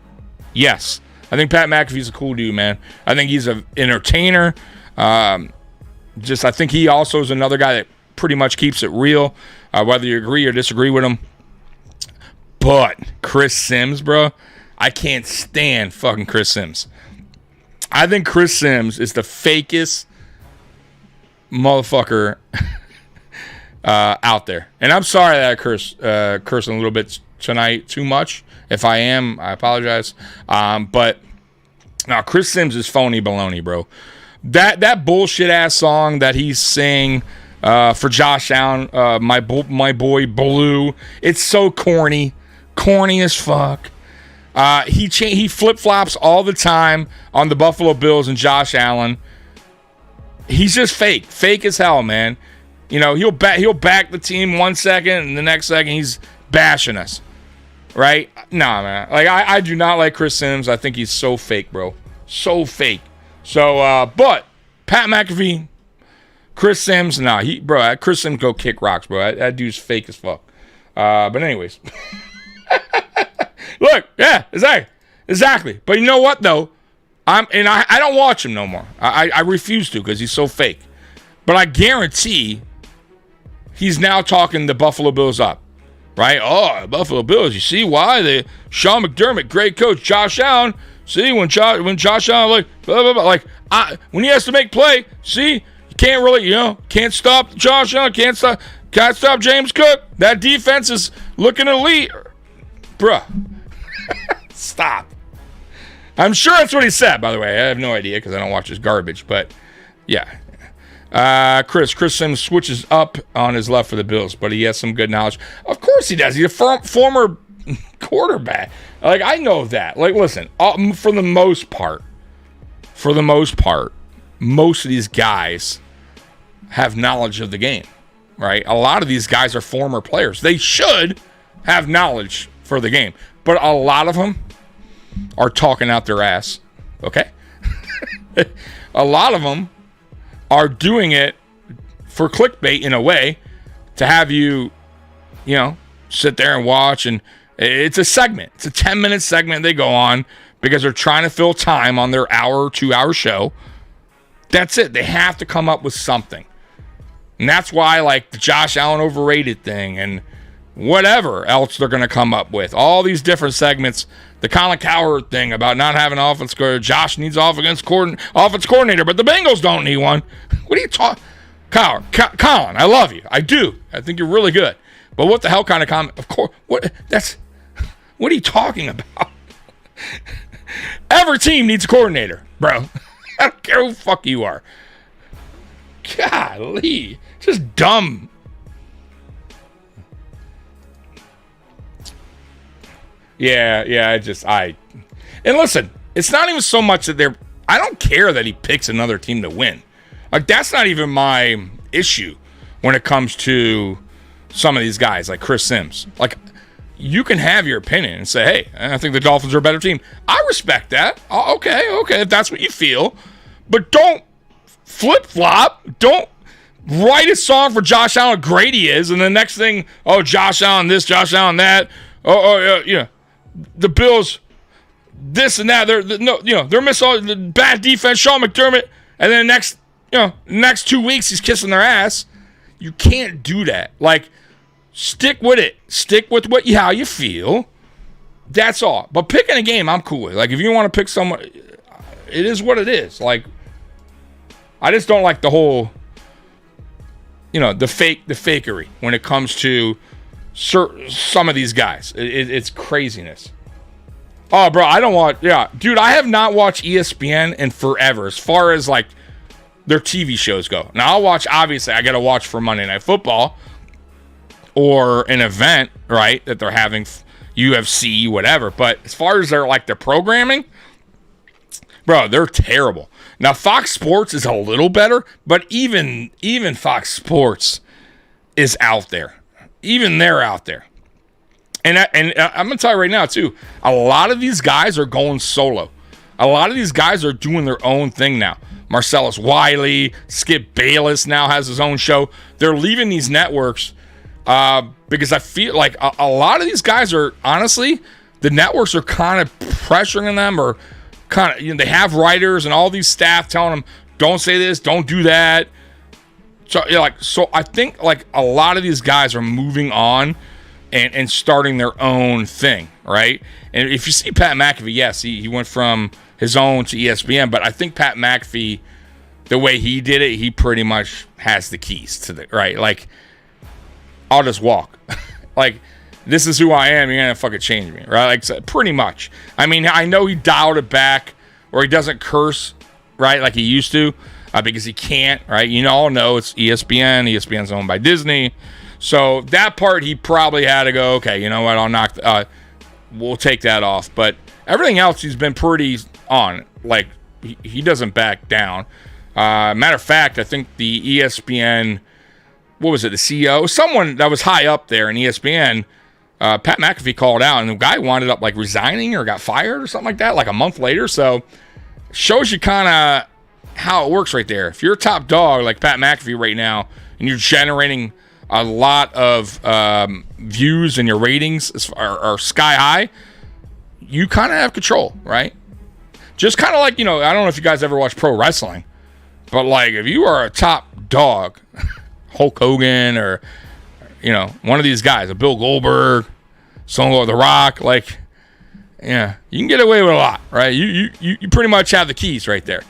yes, I think Pat McAfee's a cool dude, man. I think he's an entertainer. I think he also is another guy that pretty much keeps it real, whether you agree or disagree with him. But Chris Sims, bro, I can't stand fucking Chris Sims. I think Chris Sims is the fakest motherfucker out there. And I'm sorry that I cursing a little bit tonight too much. If I am, I apologize. But no, Chris Sims is phony baloney, bro. That bullshit ass song that he's sing for Josh Allen, my boy Blue. It's so corny as fuck. He flip-flops all the time on the Buffalo Bills and Josh Allen. He's just fake as hell, man. You know, he'll back the team 1 second, and the next second he's bashing us, right? Nah, man. Like, I do not like Chris Sims. I think he's so fake, bro. So fake. So, but Pat McAfee, Chris Sims, Chris Sims go kick rocks, bro. That dude's fake as fuck. But anyways. Look, yeah, exactly. But you know what, though? I don't watch him no more. I refuse to, because he's so fake. But I guarantee he's now talking the Buffalo Bills up, right? Oh, Buffalo Bills, you see why? Sean McDermott, great coach. Josh Allen, see, when Josh Allen, like, blah, blah, blah, like, when he has to make play, see, you can't really, can't stop Josh Allen, can't stop. Can't stop James Cook. That defense is looking elite. Bruh. Stop. I'm sure that's what he said, by the way. I have no idea because I don't watch his garbage. But, yeah. Chris Sims switches up on his left for the Bills, but he has some good knowledge. Of course he does. He's a former quarterback. Like, I know that. Like, listen, for the most part, most of these guys have knowledge of the game, right? A lot of these guys are former players. They should have knowledge for the game, but a lot of them are talking out their ass, okay? A lot of them are doing it for clickbait in a way to have you sit there and watch, and it's a segment. It's a 10-minute segment they go on because they're trying to fill time on their hour or 2-hour show. That's it. They have to come up with something. And that's why, like, the Josh Allen overrated thing and whatever else they're going to come up with. All these different segments. The Colin Cowherd thing about not having an offense coordinator. Josh needs offense coordinator, but the Bengals don't need one. What are you talking? Colin, I love you. I do. I think you're really good. But what the hell kind of comment? Of course. What are you talking about? Every team needs a coordinator, bro. I don't care who the fuck you are. Golly. Just dumb. Yeah, and listen, it's not even so much that I don't care that he picks another team to win. Like, that's not even my issue when it comes to some of these guys, like Chris Sims. Like, you can have your opinion and say, hey, I think the Dolphins are a better team. I respect that. Okay, if that's what you feel. But don't flip-flop. Don't write a song for Josh Allen, how great he is, and the next thing, Josh Allen this, Josh Allen that. The Bills, this and that. They're missing all the bad defense. Sean McDermott, and then next 2 weeks he's kissing their ass. You can't do that. Like, stick with it. Stick with how you feel. That's all. But picking a game, I'm cool with. Like, if you want to pick someone, it is what it is. Like, I just don't like the whole, the fakery when it comes to some of these guys. It's craziness. Oh, bro, I don't want... Yeah, dude, I have not watched ESPN in forever as far as, like, their TV shows go. Now, I'll watch... Obviously, I got to watch for Monday Night Football or an event, right, that they're having, UFC, whatever. But as far as their programming, bro, they're terrible. Now, Fox Sports is a little better, but even Fox Sports is out there. Even they're out there. And I'm going to tell you right now, too, a lot of these guys are going solo. A lot of these guys are doing their own thing now. Marcellus Wiley, Skip Bayless now has his own show. They're leaving these networks because I feel like a lot of these guys are, honestly, the networks are kind of pressuring them, or kind of, they have writers and all these staff telling them, don't say this, don't do that. So I think a lot of these guys are moving on and starting their own thing, right? And if you see Pat McAfee, yes, he went from his own to ESPN, but I think Pat McAfee, the way he did it, he pretty much has the keys to the, right? Like, I'll just walk. Like, this is who I am, you're gonna fucking change me, right? Like, so pretty much. I mean, I know he dialed it back, or he doesn't curse, right, like he used to. Because he can't, right? You all know it's ESPN. ESPN's owned by Disney. So that part, he probably had to go, okay, you know what, we'll take that off. But everything else, he's been pretty on. Like, he doesn't back down. Matter of fact, I think the ESPN, what was it, the CEO? Someone that was high up there in ESPN, Pat McAfee called out, and the guy wound up, resigning or got fired or something like that, a month later. So shows you kind of how it works right there. If you're a top dog like Pat McAfee right now, and you're generating a lot of views, and your ratings are sky high, you kind of have control, right? Just kind of I don't know if you guys ever watch pro wrestling, but if you are a top dog, Hulk Hogan, or one of these guys, a Bill Goldberg, someone The Rock, yeah, you can get away with a lot, right? You pretty much have the keys right there.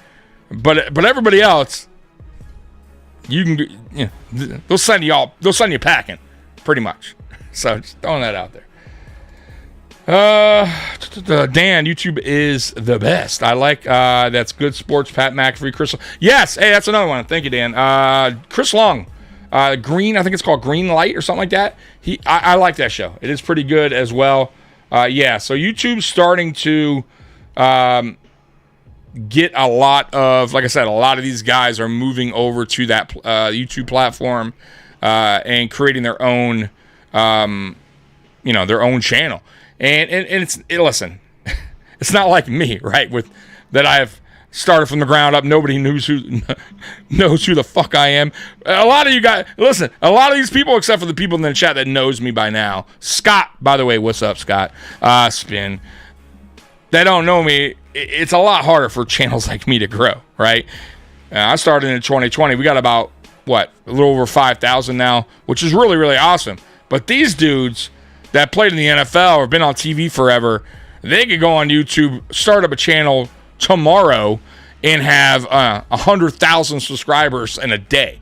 But everybody else, you can, they'll send you packing, pretty much. So just throwing that out there. Dan, YouTube is the best. I like that's good sports. Pat McAfee, Chris. Yes, hey, that's another one. Thank you, Dan. Chris Long, Green. I think it's called Green Light or something like that. I like that show. It is pretty good as well. Yeah, so YouTube's starting to get a lot of, like I said, a lot of these guys are moving over to that YouTube platform and creating their own, their own channel. And listen, it's not like me, right? With that I've started from the ground up. Nobody knows who the fuck I am. A lot of you guys, listen, a lot of these people, except for the people in the chat that knows me by now. Scott, by the way, what's up, Scott? Spin. They don't know me. It's a lot harder for channels like me to grow, right? I started in 2020. We got about, a little over 5,000 now, which is really, really awesome. But these dudes that played in the NFL or been on TV forever, they could go on YouTube, start up a channel tomorrow, and have 100,000 subscribers in a day,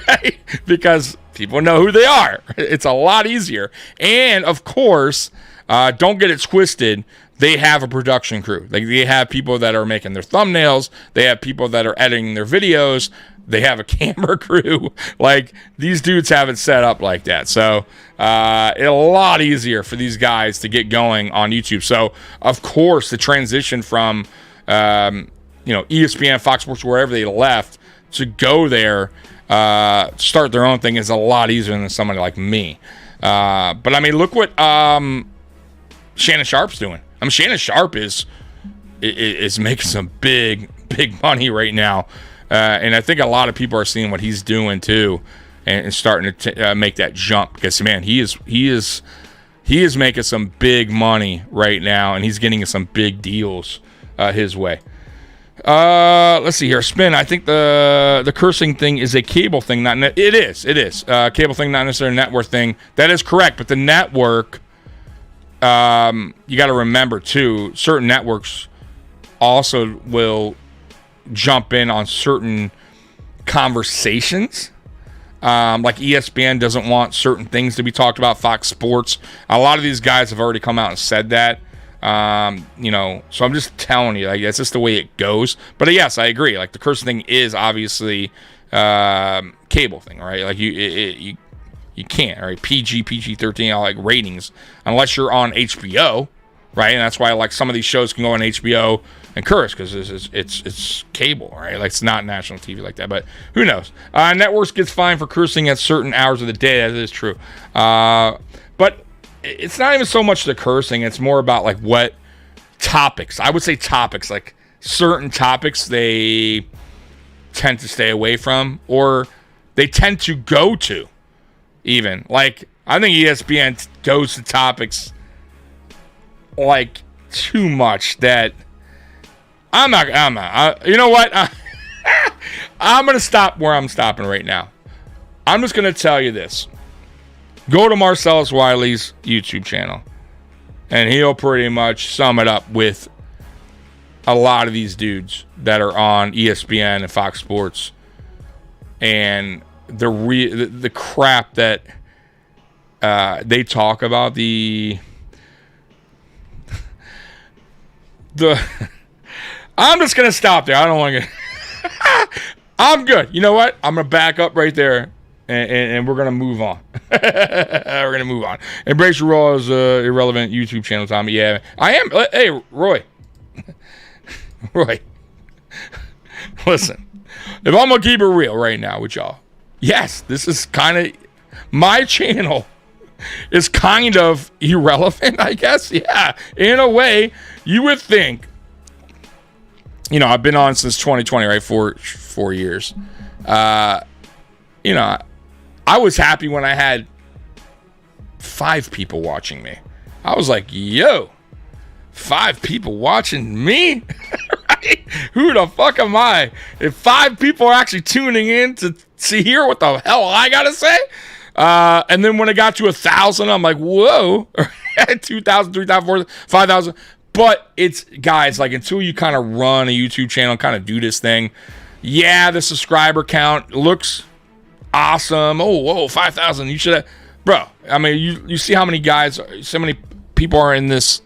right? Because people know who they are. It's a lot easier. And, of course, don't get it twisted, they have a production crew. Like, they have people that are making their thumbnails. They have people that are editing their videos. They have a camera crew. Like, these dudes have it set up like that. So it's a lot easier for these guys to get going on YouTube. So, of course, the transition from, ESPN, Fox Sports, wherever they left, to go there, start their own thing is a lot easier than somebody like me. But, I mean, look what Shannon Sharp's doing. I mean, Shannon Sharp is making some big money right now. And I think a lot of people are seeing what he's doing too, and starting to make that jump. Because man, he is making some big money right now, and he's getting some big deals his way. Let's see here. Spin. I think the cursing thing is a cable thing. It is. Cable thing, not necessarily a network thing. That is correct. But the network, you got to remember too. Certain networks also will jump in on certain conversations. Like ESPN doesn't want certain things to be talked about. Fox Sports. A lot of these guys have already come out and said that. So I'm just telling you, like, that's just the way it goes. But yes, I agree. Like, the cursing thing is obviously cable thing, right? Like, you can't, right? PG-13, I like ratings, unless you're on HBO, right? And that's why, like, some of these shows can go on HBO and curse, because it's cable, right? Like, it's not national TV like that. But who knows? Networks gets fined for cursing at certain hours of the day. That is true. But it's not even so much the cursing. It's more about, like, what topics. I would say topics, like certain topics they tend to stay away from, or they tend to go to. Even, like, I think ESPN goes to topics like too much that I'm not, you know what? I'm going to stop where I'm stopping right now. I'm just going to tell you this. Go to Marcellus Wiley's YouTube channel, and he'll pretty much sum it up with a lot of these dudes that are on ESPN and Fox Sports, and the crap that they talk about, the I'm just gonna stop there. I don't want to get I'm good. You know what? I'm gonna back up right there, and we're gonna move on. We're gonna move on. Embrace Your Raw is irrelevant YouTube channel, Tommy. Yeah, I am. Hey, Roy. Roy. Listen, if I'm gonna keep it real right now with y'all, yes, this is kind of my channel is kind of irrelevant, I guess. Yeah, in a way, you would think. You know, I've been on since 2020, right? Four years. You know, I was happy when I had 5 people watching me. I was like, yo, 5 people watching me? Right? Who the fuck am I? If 5 people are actually tuning in to hear what the hell I gotta say? And then when it got to 1,000, I'm like, whoa. 2,000, 3,000, 4,000, 5,000. But it's, guys, like, until you kind of run a YouTube channel, kind of do this thing, Yeah, the subscriber count looks awesome. Oh, whoa, 5,000. You should have, bro. I mean, you see how many guys, so many people are in this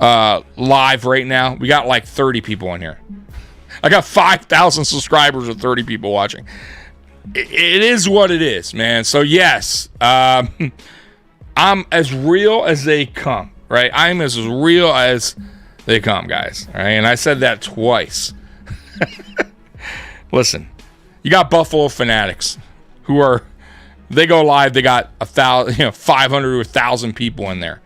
live right now. We got like 30 people in here. I got 5,000 subscribers with 30 people watching. It is what it is, man. So yes, I'm as real as they come, right? I'm as real as they come, guys. All right, and I said that twice. Listen, you got Buffalo fanatics who are, they go live. They got 500 to 1,000 people in there.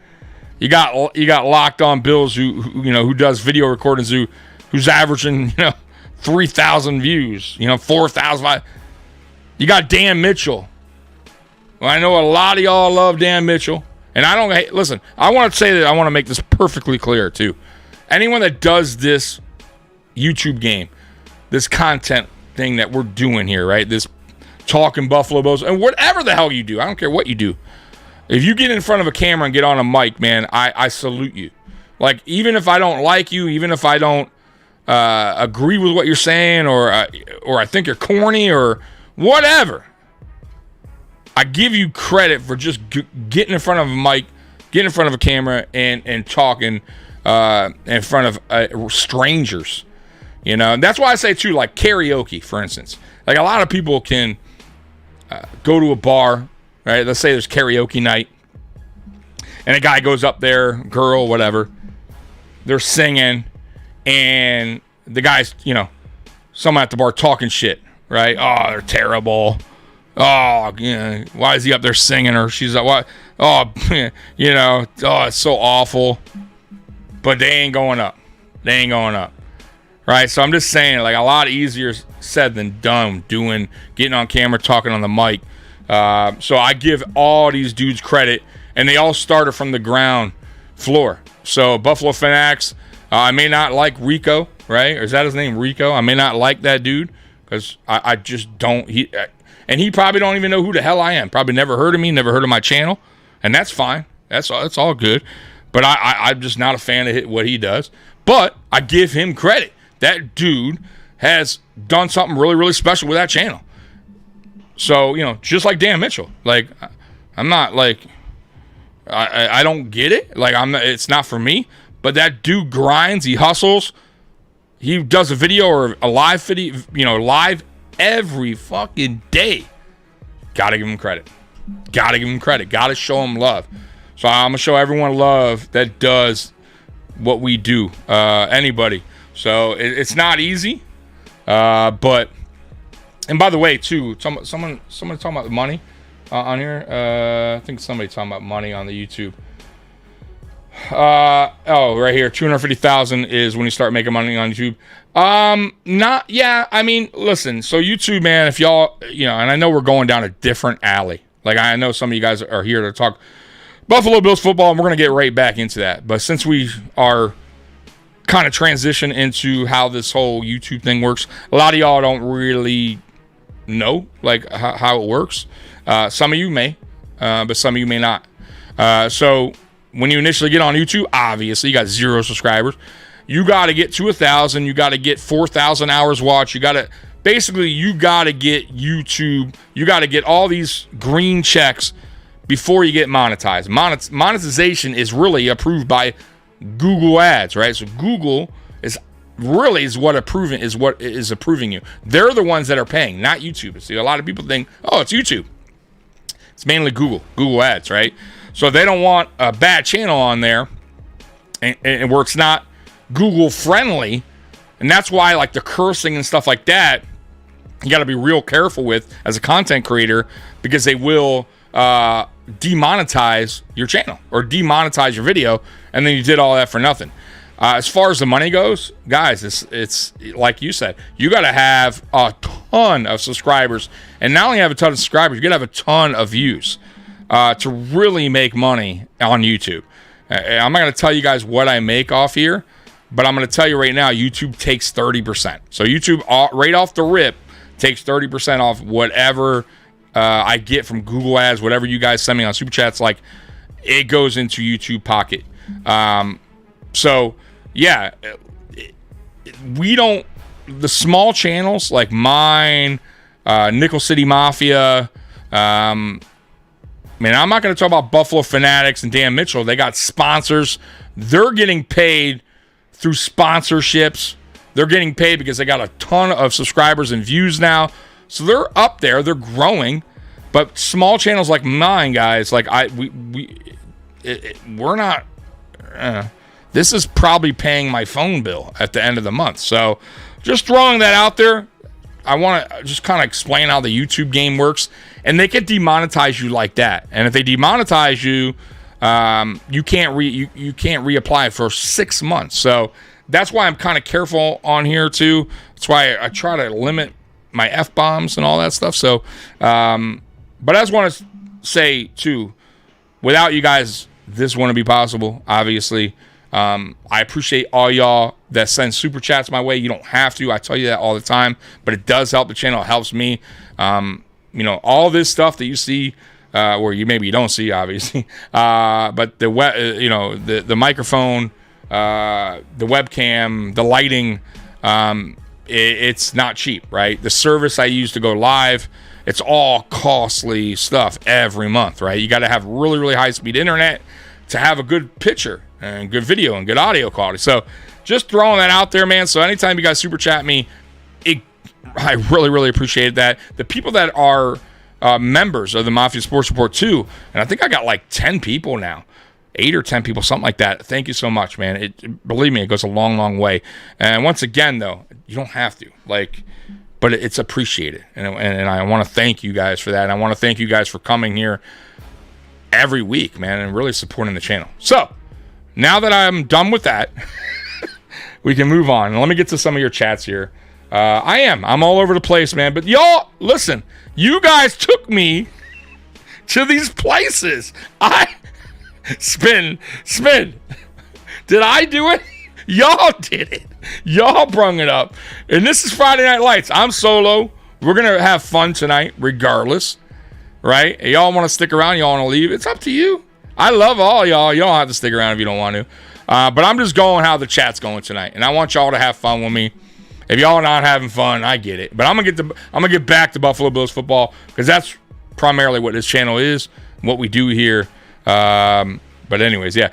You got Locked On Bills who does video recordings who's averaging 3,000 views, 4,000. You got Dan Mitchell. Well, I know a lot of y'all love Dan Mitchell, and listen. I want to say that I want to make this perfectly clear too. Anyone that does this YouTube game, this content thing that we're doing here, right? This talking Buffalo Bills and whatever the hell you do, I don't care what you do. If you get in front of a camera and get on a mic, man, I salute you. Like, even if I don't like you, even if I don't agree with what you're saying, or I think you're corny or whatever, I give you credit for just getting in front of a mic, getting in front of a camera, and talking in front of strangers. And that's why I say too, like karaoke, for instance. Like, a lot of people can go to a bar, right? Let's say there's karaoke night, and a guy goes up there, girl, whatever. They're singing, and the guy's, someone at the bar talking shit, right? Oh, they're terrible. Oh, why is he up there singing? Or she's like, what? Oh, oh, it's so awful. But they ain't going up. Right? So I'm just saying, like, a lot easier said than done getting on camera, talking on the mic. So I give all these dudes credit, and they all started from the ground floor. So Buffalo Fanatics, I may not like Rico, right? Or is that his name, Rico? I may not like that dude because I just don't. And he probably don't even know who the hell I am. Probably never heard of me, never heard of my channel, and that's fine. That's all good. But I'm just not a fan of what he does. But I give him credit. That dude has done something really, really special with that channel. So, just like Dan Mitchell. Like, I'm not like, I don't get it. Like, it's not for me. But that dude grinds. He hustles. He does a video or a live video, live every fucking day. Gotta give him credit. Gotta show him love. So I'm gonna show everyone love that does what we do. Anybody. So it's not easy. But, and by the way, too, someone talking about money on here. I think somebody talking about money on the YouTube. Right here, 250,000 is when you start making money on YouTube. I mean, listen, so YouTube, man, if y'all, and I know we're going down a different alley. Like, I know some of you guys are here to talk Buffalo Bills football, and we're going to get right back into that. But since we are kind of transition into how this whole YouTube thing works, a lot of y'all don't really know, like, how it works. Some of you may, but some of you may not. So when you initially get on YouTube, obviously you got 0 subscribers. You got to get to 1,000. You got to get 4,000 hours watched. You got to get YouTube. You got to get all these green checks before you get monetized. Monetization is really approved by Google Ads, right? So Google is what is approving you. They're the ones that are paying, not YouTube. See, a lot of people think, oh, it's YouTube. It's mainly Google Ads, right? So they don't want a bad channel on there, and where it's not Google friendly, and that's why, like, the cursing and stuff like that, you got to be real careful with as a content creator, because they will demonetize your channel or demonetize your video, and then you did all that for nothing. As far as the money goes, guys, it's like you said, you got to have a ton of subscribers, and not only have a ton of subscribers, you got to have a ton of views to really make money on YouTube. I'm not going to tell you guys what I make off here, but I'm going to tell you right now, YouTube takes 30%. So YouTube, right off the rip, takes 30% off whatever I get from Google Ads, whatever you guys send me on Super Chats, like, it goes into YouTube pocket. So, yeah, we don't the small channels like mine, Nickel City Mafia. Man, I'm not going to talk about Buffalo Fanatics and Dan Mitchell. They got sponsors. They're getting paid through sponsorships. They're getting paid because they got a ton of subscribers and views now. So they're up there. They're growing. But small channels like mine, guys, like we're not. This is probably paying my phone bill at the end of the month. So just throwing that out there. I want to just kind of explain how the YouTube game works. And they can demonetize you like that. And if they demonetize you, you can't reapply for 6 months. So that's why I'm kind of careful on here too. That's why I try to limit my F-bombs and all that stuff. So, but I just want to say too, without you guys, this wouldn't be possible, obviously. I appreciate all y'all that send super chats my way. You don't have to. I tell you that all the time, but it does help the channel. It helps me. All this stuff that you see, or you don't see, obviously. But the the microphone, the webcam, the lighting, it's not cheap, right? The service I use to go live, it's all costly stuff every month, right? You got to have really, really high-speed internet to have a good picture and good video and good audio quality. So just throwing that out there, man. So anytime you guys super chat me, I really, really appreciate that. The people that are members of the Mafia Sports Report too, and I think I got like 10 people now, 8 or 10 people, something like that. Thank you so much, man. Believe me, it goes a long, long way. And once again, though, you don't have to, but it's appreciated. And I want to thank you guys for that. And I want to thank you guys for coming here every week, man, and really supporting the channel. So now that I'm done with that, we can move on. And let me get to some of your chats here. I'm all over the place, man. But y'all, listen, you guys took me to these places. Spin. Did I do it? Y'all did it. Y'all brung it up. And this is Friday Night Lights. I'm solo. We're going to have fun tonight, regardless. Right? Y'all want to stick around? Y'all want to leave? It's up to you. I love all y'all. You don't have to stick around if you don't want to. But I'm just going how the chat's going tonight. And I want y'all to have fun with me. If y'all are not having fun, I get it. But I'm gonna get back to Buffalo Bills football because that's primarily what this channel is, what we do here. But anyways, yeah.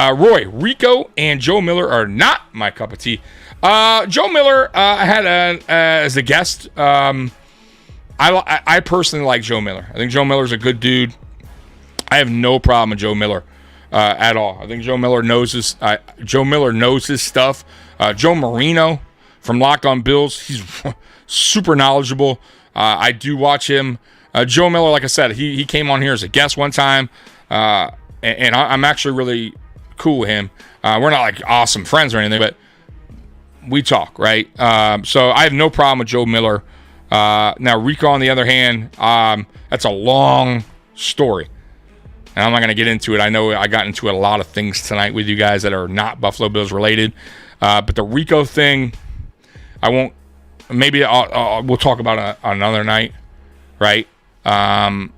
Roy, Rico, and Joe Miller are not my cup of tea. Joe Miller, I had as a guest. I personally like Joe Miller. I think Joe Miller's a good dude. I have no problem with Joe Miller at all. I think Joe Miller knows his. Joe Miller knows his stuff. Joe Marino from Locked On Bills, he's super knowledgeable. I do watch him. Joe Miller, like I said, he came on here as a guest one time, and I'm actually really cool with him. We're not like awesome friends or anything, but we talk, right? So I have no problem with Joe Miller. Now, Rico, on the other hand, that's a long story. And I'm not going to get into it. I know I got into a lot of things tonight with you guys that are not Buffalo Bills related. But the Rico thing, I won't. Maybe we'll talk about it another night, right? And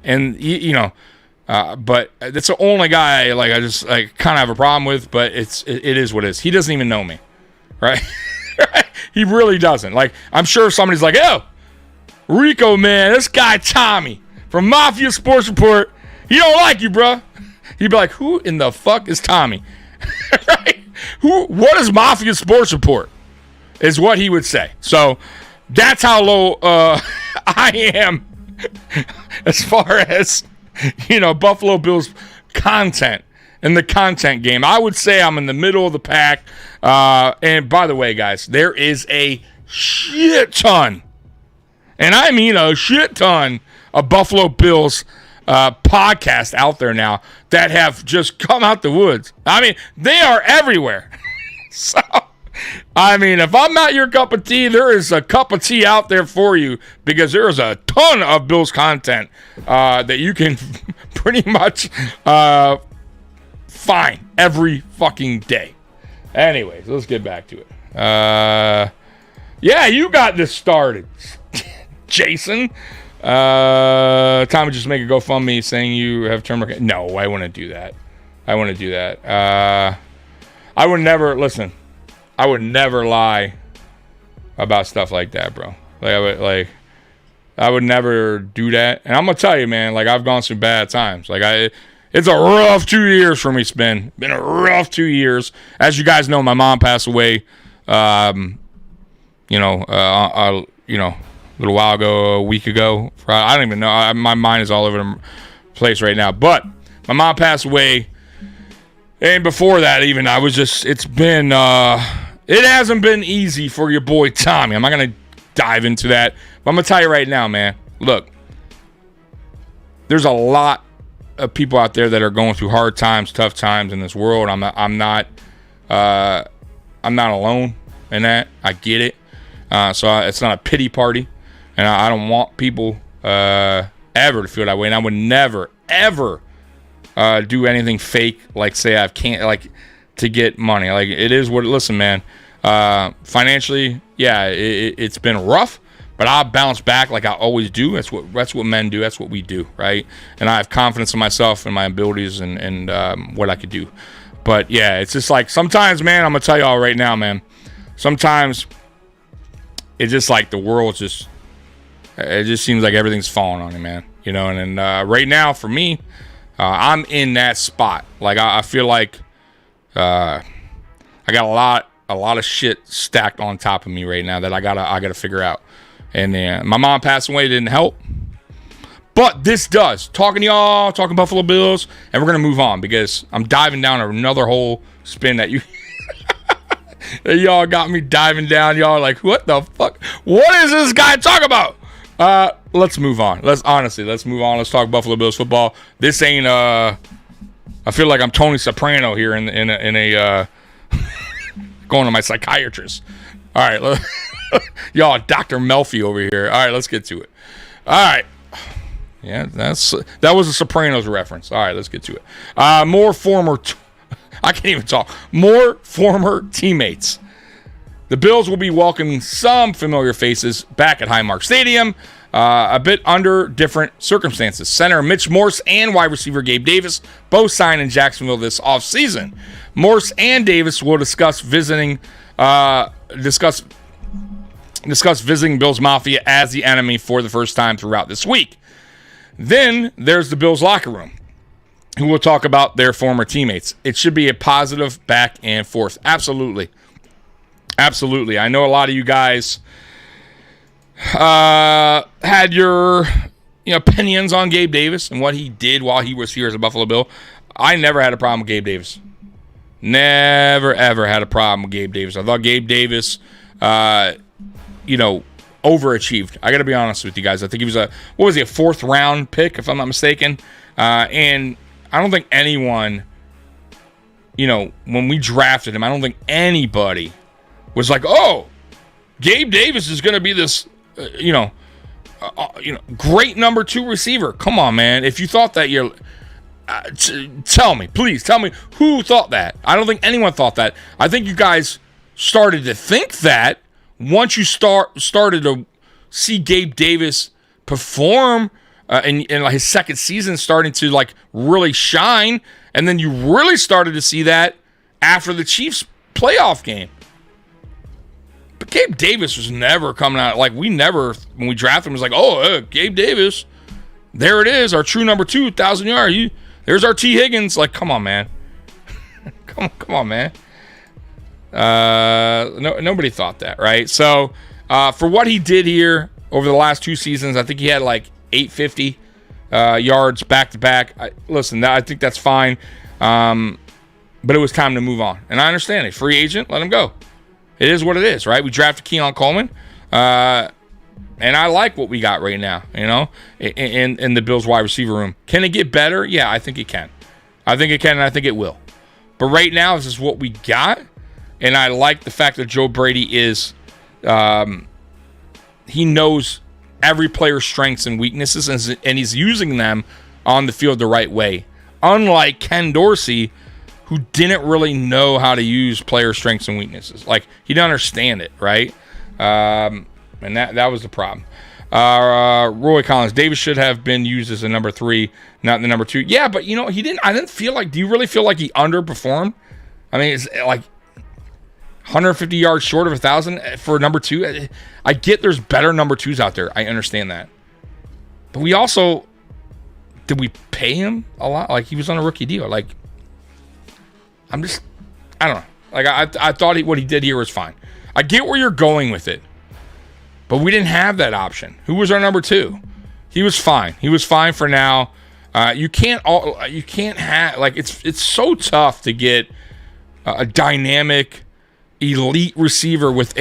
but that's the only guy I just kind of have a problem with. But it is what it is. He doesn't even know me, right? He really doesn't. I'm sure somebody's like, "Oh, Rico, man, this guy Tommy from Mafia Sports Report, he don't like you, bro." He'd be like, "Who in the fuck is Tommy?" Right? What is Mafia Sports Report? Is what he would say. So that's how low I am as far as Buffalo Bills content in the content game. I would say I'm in the middle of the pack. And by the way, guys, there is a shit ton, and I mean a shit ton, of Buffalo Bills podcasts out there now that have just come out the woods. I mean, they are everywhere. So, I mean, if I'm not your cup of tea, there is a cup of tea out there for you, because there is a ton of Bills content that you can pretty much find every fucking day. Anyways, let's get back to it. Yeah, you got this started, Jason. Tommy, just make a GoFundMe saying you have turmeric. No, I wouldn't do that. I would never, listen, I would never lie about stuff like that, bro. I would never do that. And I'm gonna tell you, man, like I've gone through bad times. It's a rough 2 years for me, Spin. Been a rough 2 years. As you guys know, my mom passed away. A little while ago, a week ago. I don't even know. My mind is all over the place right now. But my mom passed away, and before that, even it hasn't been easy for your boy Tommy. I'm not gonna dive into that, but I'm gonna tell you right now, man. Look, there's a lot of people out there that are going through hard times, tough times in this world. I'm not alone in that. I get it. So it's not a pity party, and I don't want people ever to feel that way. And I would never, ever do anything fake, like say I can't, like to get money. Like it is what. Listen, man. Financially, yeah, it's been rough, but I'll bounce back like I always do. That's what men do. That's what we do, right? And I have confidence in myself and my abilities and what I could do. But yeah, it's just like sometimes, man. I'm gonna tell y'all right now, man. Sometimes it's just like the world's just. It just seems like everything's falling on you, man. You know, and right now for me, I'm in that spot. Like I feel like I got a lot of shit stacked on top of me right now that I gotta figure out. And my mom passing away didn't help, but this does. Talking to y'all, talking Buffalo Bills, and we're gonna move on because I'm diving down another whole spin that you that y'all got me diving down. Y'all are like, what the fuck? What is this guy talking about? Let's move on. Let's move on. Let's talk Buffalo Bills football. This ain't I feel like I'm Tony Soprano here in a going to my psychiatrist. All right, y'all, Dr. Melfi over here. All right, let's get to it. All right. Yeah, that was a Sopranos reference. All right, let's get to it. More former teammates. The Bills will be welcoming some familiar faces back at Highmark Stadium, a bit under different circumstances. Center Mitch Morse and wide receiver Gabe Davis both signed in Jacksonville this offseason. Morse and Davis will discuss visiting Bills Mafia as the enemy for the first time throughout this week. Then there's the Bills locker room, who will talk about their former teammates. It should be a positive back and forth. Absolutely. I know a lot of you guys had your opinions on Gabe Davis and what he did while he was here as a Buffalo Bill. I never had a problem with Gabe Davis. Never, ever had a problem with Gabe Davis. I thought Gabe Davis, overachieved. I got to be honest with you guys. I think he was a fourth round pick, if I'm not mistaken. And I don't think anyone, when we drafted him, I don't think anybody was like, oh, Gabe Davis is going to be this, great number 2 receiver. Come on, man. If you thought that, you're... please tell me who thought that. I don't think anyone thought that. I think you guys started to think that once you started to see Gabe Davis perform in his second season, starting to like really shine, and then you really started to see that after the Chiefs playoff game. But Gabe Davis was never coming out like when we drafted him, was like, oh, Gabe Davis, there it is, our true number 2, 1,000 yards. There's our T. Higgins. Like, come on, man. come on, man. Nobody thought that, right? So, for what he did here over the last 2 seasons, I think he had like 850 yards back to back. I think that's fine. But it was time to move on, and I understand it. Free agent, let him go. It is what it is, right? We drafted Keon Coleman, and I like what we got right now, in the Bills wide receiver room. Can it get better? Yeah, I think it can. And I think it will. But right now, this is what we got, and I like the fact that Joe Brady is, he knows every player's strengths and weaknesses, and he's using them on the field the right way. Unlike Ken Dorsey, who didn't really know how to use player strengths and weaknesses. Like, he didn't understand it, right? And that was the problem. Roy Collins, Davis should have been used as a number 3, not the number 2. Yeah, but he didn't. I didn't feel like. Do you really feel like he underperformed? I mean, it's like 150 yards short of 1,000 for number 2. I get there's better number 2s out there. I understand that. But we also, did we pay him a lot? Like, he was on a rookie deal. Like, I don't know. Like, I thought what he did here was fine. I get where you're going with it. But we didn't have that option. Who was our number 2? He was fine. He was fine for now. You can't have, like, it's so tough to get a dynamic elite receiver with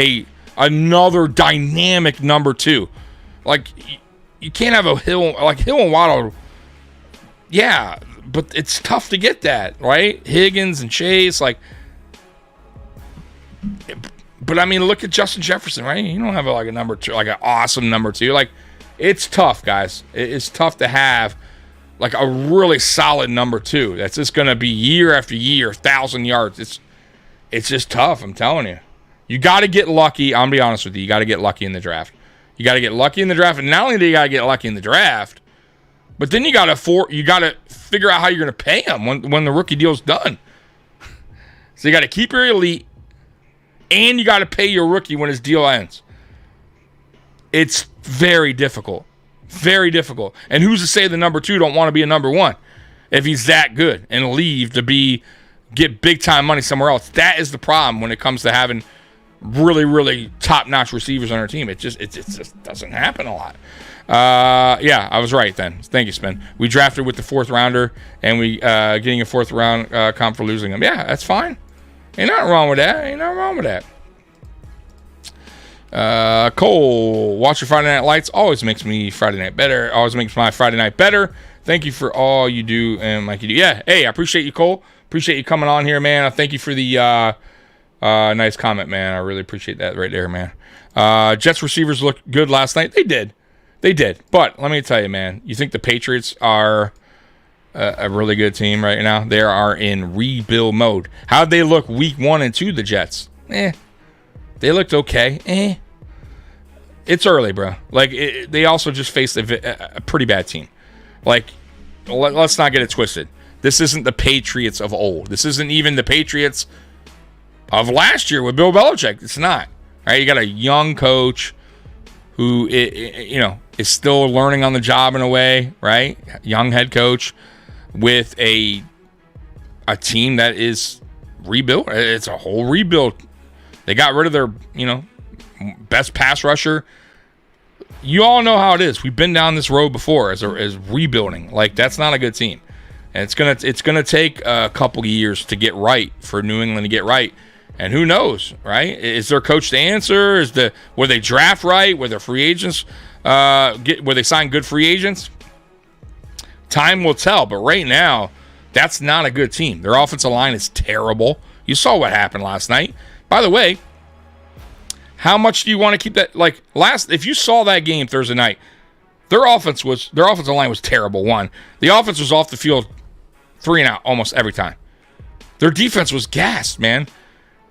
another dynamic number 2. Like, you can't have a Hill and Waddle. Yeah, but it's tough to get that, right? Higgins and Chase, like. But I mean, look at Justin Jefferson, right? You don't have like a number 2, like an awesome number 2. Like, it's tough, guys. It's tough to have like a really solid number 2 that's just going to be year after year, 1,000 yards. It's just tough. I'm telling you. You got to get lucky. I'm gonna be honest with you. You got to get lucky in the draft. You got to get lucky in the draft, and not only do you got to get lucky in the draft, but then you got to figure out how you're going to pay him when the rookie deal's done. So you got to keep your elite. And you got to pay your rookie when his deal ends. It's very difficult. Very difficult. And who's to say the number 2 don't want to be a number 1 if he's that good and leave to get big-time money somewhere else? That is the problem when it comes to having really, really top-notch receivers on our team. It just doesn't happen a lot. Yeah, I was right then. Thank you, Spin. We drafted with the 4th rounder, and we getting a 4th round comp for losing him. Yeah, that's fine. Ain't nothing wrong with that. Cole, watching Friday Night Lights always makes me Friday night better. Always makes my Friday night better. Thank you for all you do and like you do. Yeah, hey, I appreciate you, Cole. Appreciate you coming on here, man. Thank you for the nice comment, man. I really appreciate that right there, man. Jets receivers looked good last night. They did. But let me tell you, man, you think the Patriots are a really good team right now? They are in rebuild mode. How'd they look week 1 and 2, the Jets? They looked okay. It's early, bro. Like, they also just faced a pretty bad team. Like, let's not get it twisted. This isn't the Patriots of old. This isn't even the Patriots of last year with Bill Belichick. It's not. Right? You got a young coach who, is still learning on the job in a way, right? Young head coach with a team that is rebuilt. It's a whole rebuild. They got rid of their, best pass rusher. You all know how it is. We've been down this road before as rebuilding. Like, that's not a good team. And it's gonna take a couple years to get right for New England to get right. And who knows, right? Is their coach the answer? Were they draft right? Were their free agents were they sign good free agents? Time will tell, but right now, that's not a good team. Their offensive line is terrible. You saw what happened last night. By the way, how much do you want to keep that? Like, if you saw that game Thursday night, their offensive line was terrible. One, the offense was off the field 3 and out almost every time. Their defense was gassed, man.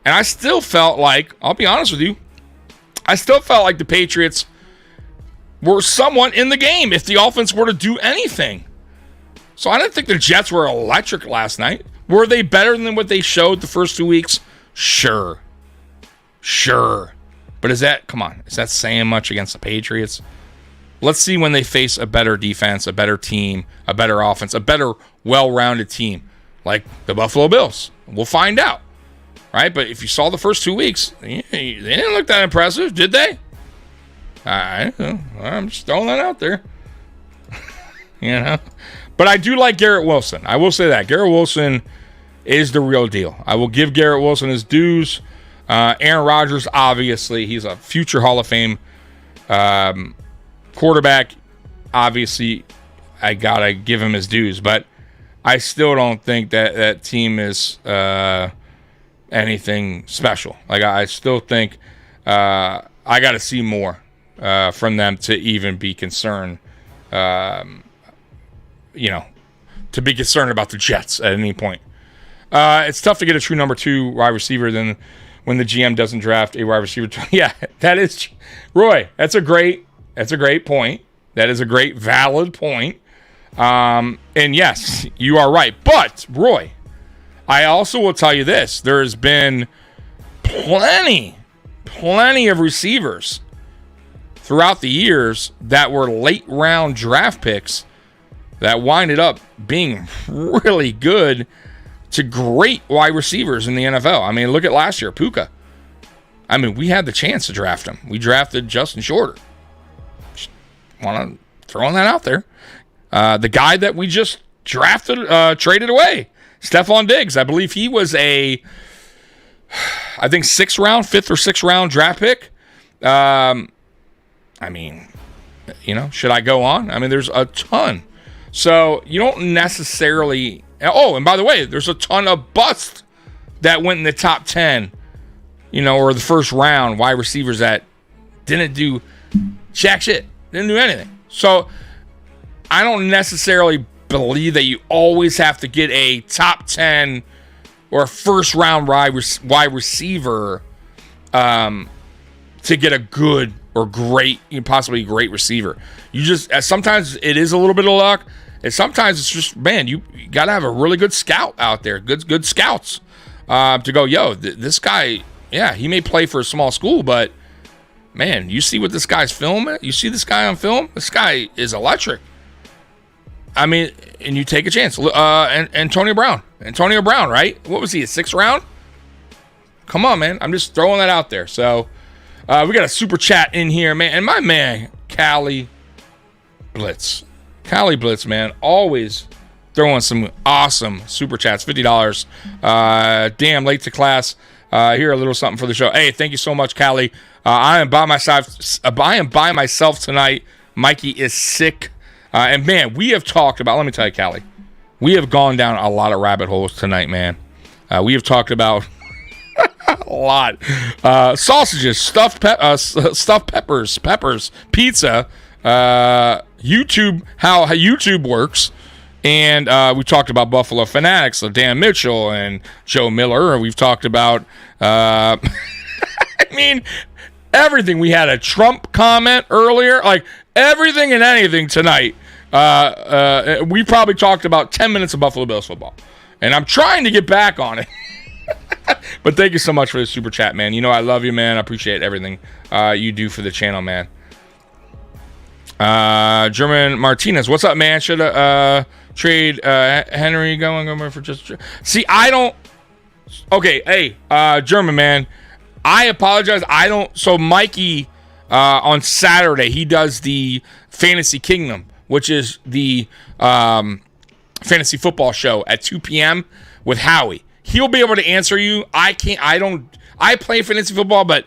And I still felt like, I'll be honest with you, the Patriots were somewhat in the game if the offense were to do anything. So I didn't think the Jets were electric last night. Were they better than what they showed the first 2 weeks? Sure. But is that saying much against the Patriots? Let's see when they face a better defense, a better team, a better offense, a better well-rounded team like the Buffalo Bills. We'll find out, right? But if you saw the first 2 weeks, they didn't look that impressive, did they? I'm just throwing that out there. But I do like Garrett Wilson. I will say that. Garrett Wilson is the real deal. I will give Garrett Wilson his dues. Aaron Rodgers, obviously, he's a future Hall of Fame quarterback. Obviously, I got to give him his dues. But I still don't think that team is anything special. Like, I still think I got to see more from them to even be concerned, to be concerned about the Jets at any point. It's tough to get a true number 2 wide receiver than when the GM doesn't draft a wide receiver. Yeah, that is, Roy, that's a great point. That is a great, valid point. And yes, you are right. But, Roy, I also will tell you this. There has been plenty of receivers throughout the years that were late round draft picks that winded up being really good to great wide receivers in the NFL. I mean, look at last year, Puka. I mean, we had the chance to draft him. We drafted Justin Shorter. Just want to throw that out there. The guy that we just drafted, traded away, Stephon Diggs. I believe he was I think 5th or 6th round draft pick. I mean, should I go on? I mean, there's a ton. So you don't necessarily. Oh, and by the way, there's a ton of busts that went in the top 10, or the first round wide receivers that didn't do jack shit, didn't do anything. So I don't necessarily believe that you always have to get a top 10 or a first round wide receiver to get a good or great, possibly great receiver. You just, sometimes it is a little bit of luck, and sometimes it's just, man, you got to have a really good scout out there, good scouts to go, this guy, yeah, he may play for a small school, but man, you see what this guy's film, you see this guy on film, this guy is electric. I mean, and you take a chance. Antonio Brown, right? What was he, a 6th round? Come on, man. I'm just throwing that out there. So we got a super chat in here, man. And my man, Cali Blitz, man, always throwing some awesome super chats. $50. Damn, late to class. Here, a little something for the show. Hey, thank you so much, Cali. I am by myself tonight. Mikey is sick. And man, we have talked about, let me tell you, Callie, we have gone down a lot of rabbit holes tonight, man. We have talked about a lot. Sausages, stuffed peppers, pizza, YouTube, how YouTube works. And we talked about Buffalo Fanatics, so Dan Mitchell and Joe Miller. We've talked about, I mean, everything. We had a Trump comment earlier, like everything and anything tonight. We probably talked about 10 minutes of Buffalo Bills football, and I'm trying to get back on it. But thank you so much for the super chat, man. I love you, man. I appreciate everything you do for the channel, man. German Martinez, what's up, man? Should trade Henry going for just? See, I don't. Okay, hey, German man, I apologize. I don't. So Mikey on Saturday he does the Fantasy Kingdom, which is the fantasy football show at 2 p.m. with Howie. He'll be able to answer you. I can't. I play fantasy football, but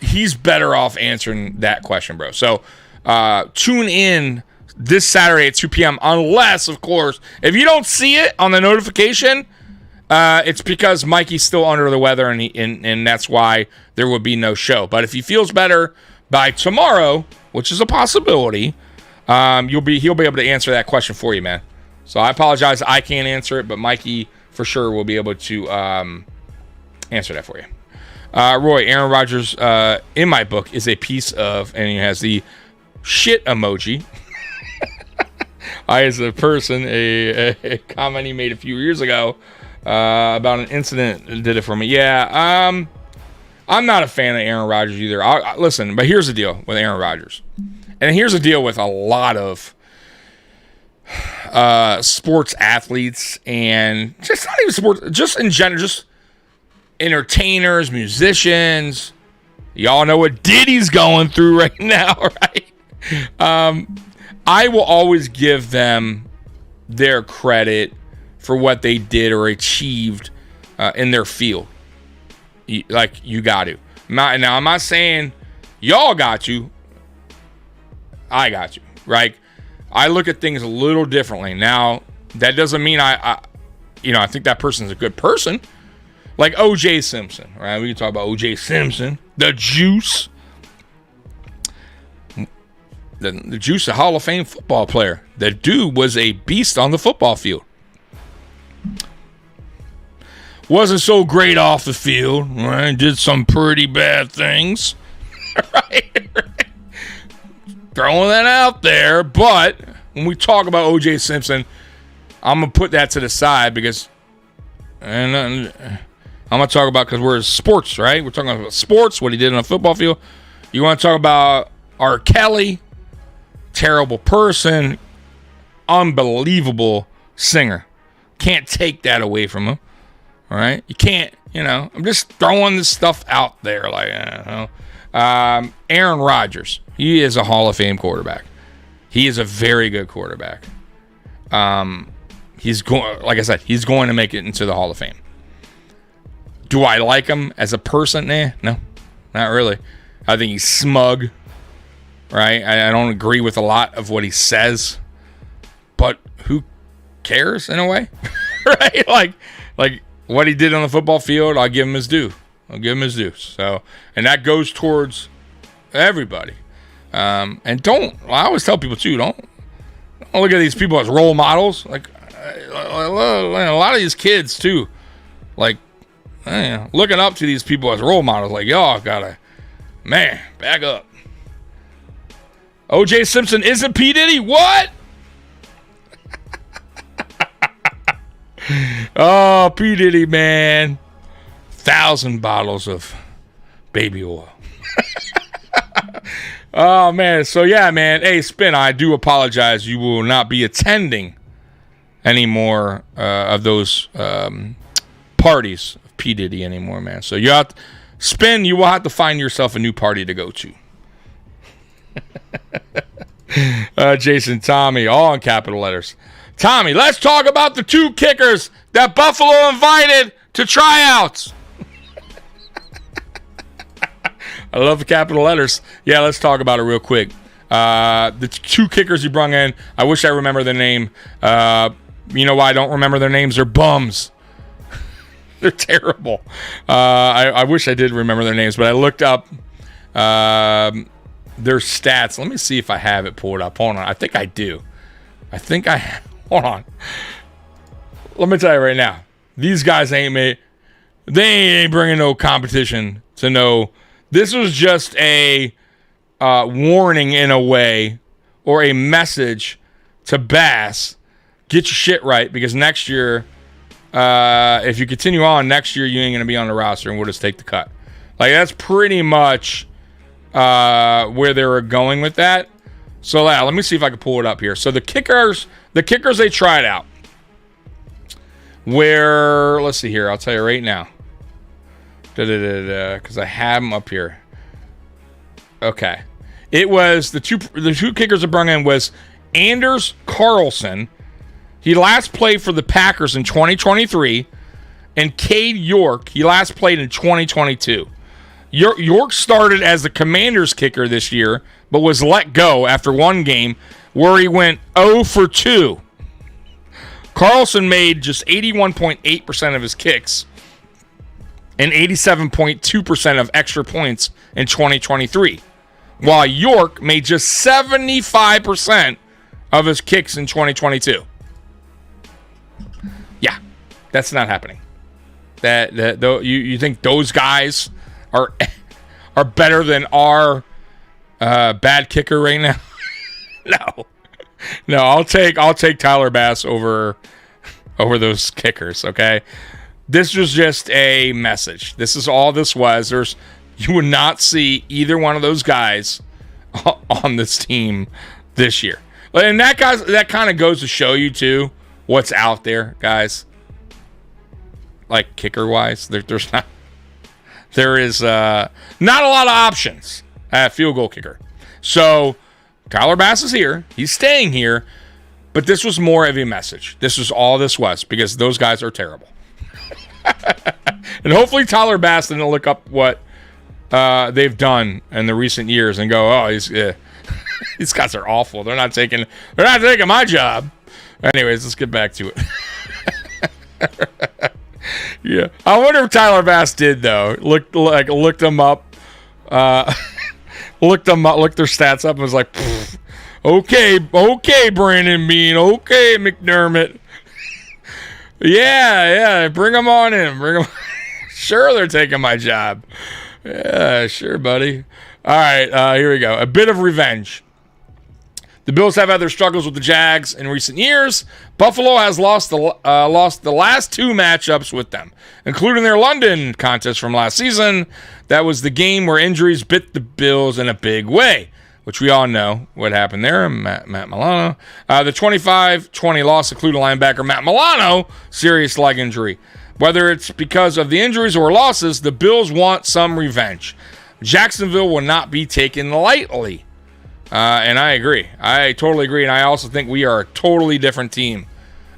he's better off answering that question, bro. So tune in this Saturday at 2 p.m. Unless, of course, if you don't see it on the notification, it's because Mikey's still under the weather, and that's why there will be no show. But if he feels better by tomorrow, which is a possibility, he'll be able to answer that question for you, man. So I apologize, I can't answer it, but Mikey for sure will be able to answer that for you. Roy, Aaron Rodgers, in my book, is a piece of, and he has the shit emoji. I, as a person, a comment he made a few years ago about an incident that did it for me. Yeah, I'm not a fan of Aaron Rodgers either. Listen, but here's the deal with Aaron Rodgers. And here's the deal with a lot of sports athletes, and just not even sports, just in general, just entertainers, musicians. Y'all know what Diddy's going through right now, right? I will always give them their credit for what they did or achieved in their field. Like, you got to. Now, I'm not saying y'all got to. I got you, right? I look at things a little differently. Now, that doesn't mean I think that person's a good person. Like O.J. Simpson, right? We can talk about O.J. Simpson, the Juice. The Juice, a Hall of Fame football player. The dude was a beast on the football field. Wasn't so great off the field, right? Did some pretty bad things, right? Throwing that out there, but when we talk about O.J. Simpson, I'm gonna put that to the side because, and I'm going to talk about, because we're sports, right? We're talking about sports, what he did on a football field. You want to talk about R. Kelly, terrible person, unbelievable singer. Can't take that away from him. All right? You can't, I'm just throwing this stuff out there. Like, Aaron Rodgers, he is a Hall of Fame quarterback. He is a very good quarterback. He's going, like I said, he's going to make it into the Hall of Fame. Do I like him as a person? No, not really. I think he's smug, right? I don't agree with a lot of what he says, but who cares in a way, right? Like what he did on the football field, I'll give him his due. So, and that goes towards everybody. And I always tell people too, don't look at these people as role models. Like a lot of these kids too, like looking up to these people as role models. Like, y'all gotta, back up. O.J. Simpson isn't P. Diddy. What? Oh, P. Diddy, man. 1,000 bottles of baby oil. Oh, man. So, yeah, man. Hey, Spin, I do apologize. You will not be attending any more of those parties of P. Diddy anymore, man. So, you have to, Spin, you will have to find yourself a new party to go to. Jason, Tommy, all in capital letters. Tommy, let's talk about the 2 kickers that Buffalo invited to tryouts. I love the capital letters. Yeah, let's talk about it real quick. The 2 kickers you brung in, I wish I remember their name. You know why I don't remember their names? They're bums. They're terrible. I wish I did remember their names, but I looked up their stats. Let me see if I have it pulled up. Hold on. I think I do. Hold on. Let me tell you right now. These guys they ain't bringing no competition to no. This was just a warning in a way, or a message to Bass. Get your shit right, because next year, if you continue on, next year you ain't going to be on the roster and we'll just take the cut. Like, that's pretty much where they were going with that. So let me see if I can pull it up here. So the kickers they tried out. Let's see here. I'll tell you right now. Because I have them up here. Okay. It was the two kickers that brought in was Anders Carlson. He last played for the Packers in 2023. And Cade York, he last played in 2022. York started as the Commanders kicker this year, but was let go after one game where he went 0 for 2. Carlson made just 81.8% of his kicks and 87.2% of extra points in 2023, while York made just 75% of his kicks in 2022. Yeah, that's not happening. You think those guys are better than our bad kicker right now? No. I'll take Tyler Bass over those kickers. Okay, this was just a message. This is all this was. You would not see either one of those guys on this team this year, and that kind of goes to show you too what's out there, guys. Like kicker wise, there is not a lot of options at field goal kicker. So Tyler Bass is here. He's staying here. But this was more of a message. This is all this was, because those guys are terrible. And hopefully Tyler Bass didn't look up what they've done in the recent years and go, oh, these guys are awful. They're not taking my job. Anyways, let's get back to it. Yeah, I wonder if Tyler Bass did though. Looked them up, looked their stats up, and was like, okay, Brandon Bean, okay, McDermott, yeah, bring them on in, Sure, they're taking my job. Yeah, sure, buddy. All right, here we go. A bit of revenge. The Bills have had their struggles with the Jags in recent years. Buffalo has lost the last 2 matchups with them, including their London contest from last season. That was the game where injuries bit the Bills in a big way, which we all know what happened there. Matt Milano. The 25-20 loss included linebacker Matt Milano, serious leg injury. Whether it's because of the injuries or losses, the Bills want some revenge. Jacksonville will not be taken lightly. And I agree. I totally agree. And I also think we are a totally different team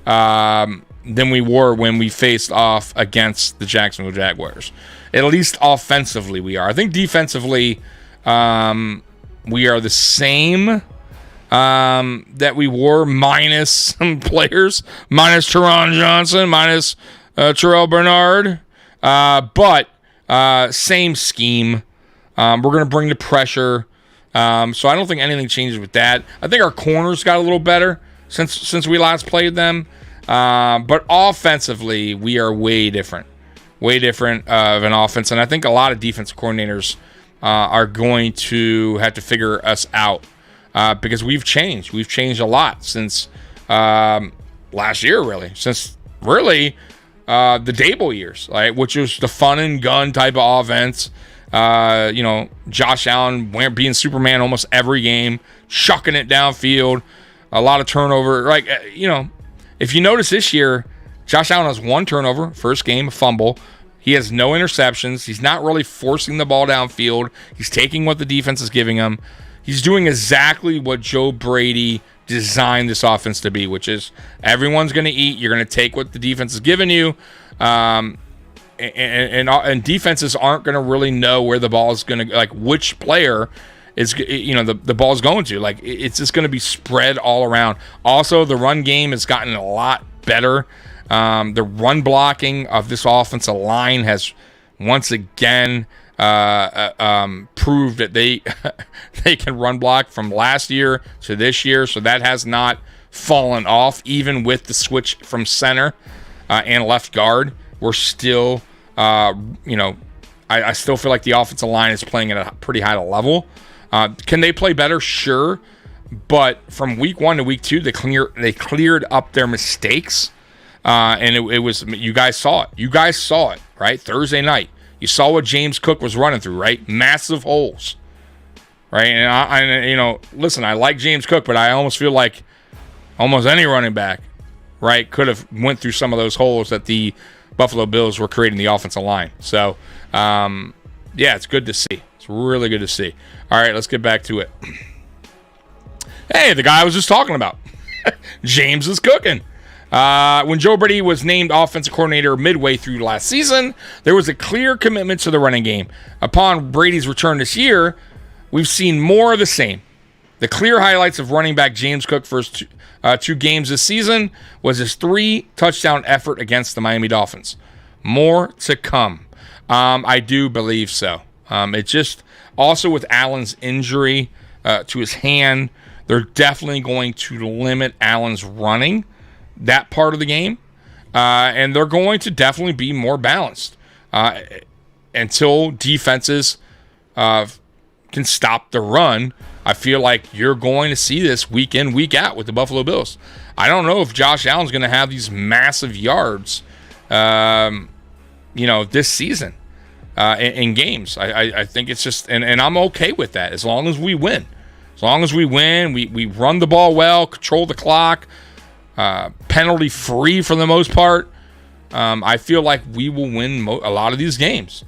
than we were when we faced off against the Jacksonville Jaguars. At least offensively, we are. I think defensively, we are the same that we were, minus some players, minus Teron Johnson, minus Terrell Bernard. But same scheme. We're going to bring the pressure. So I don't think anything changes with that. I think our corners got a little better since we last played them. But offensively, we are way different of an offense. And I think a lot of defensive coordinators are going to have to figure us out because we've changed. We've changed a lot since last year, really. Since really the Dable years, right? Which was the fun and gun type of offense. Josh Allen being Superman almost every game, shucking it downfield, a lot of turnover. If you notice this year, Josh Allen has 1 turnover, first game, a fumble. He has no interceptions. He's not really forcing the ball downfield. He's taking what the defense is giving him. He's doing exactly what Joe Brady designed this offense to be, which is everyone's going to eat. You're going to take what the defense is giving you. And defenses aren't going to really know where the ball is going to, like, which player is, the ball is going to. Like, it's just going to be spread all around. Also, the run game has gotten a lot better. The run blocking of this offensive line has once again proved that they can run block from last year to this year. So that has not fallen off, even with the switch from center and left guard. We're still, I still feel like the offensive line is playing at a pretty high level. Can they play better? Sure. But from week 1 to week 2, they cleared up their mistakes. And it was, you guys saw it, right? Thursday night. You saw what James Cook was running through, right? Massive holes, right? And listen, I like James Cook, but I almost feel like almost any running back, right, could have went through some of those holes that the Buffalo Bills were creating the offensive line. So, it's good to see. It's really good to see. All right, let's get back to it. Hey, the guy I was just talking about. James is cooking. When Joe Brady was named offensive coordinator midway through last season, there was a clear commitment to the running game. Upon Brady's return this year, we've seen more of the same. The clear highlights of running back James Cook first 2 games this season was his 3-touchdown effort against the Miami Dolphins. More to come. I do believe so. It just also with Allen's injury to his hand, they're definitely going to limit Allen's running, that part of the game, and they're going to definitely be more balanced until defenses can stop the run. I feel like you're going to see this week in, week out with the Buffalo Bills. I don't know if Josh Allen's going to have these massive yards, this season in games. I think it's just, and I'm okay with that as long as we win. As long as we win, we run the ball well, control the clock, penalty free for the most part. I feel like we will win a lot of these games.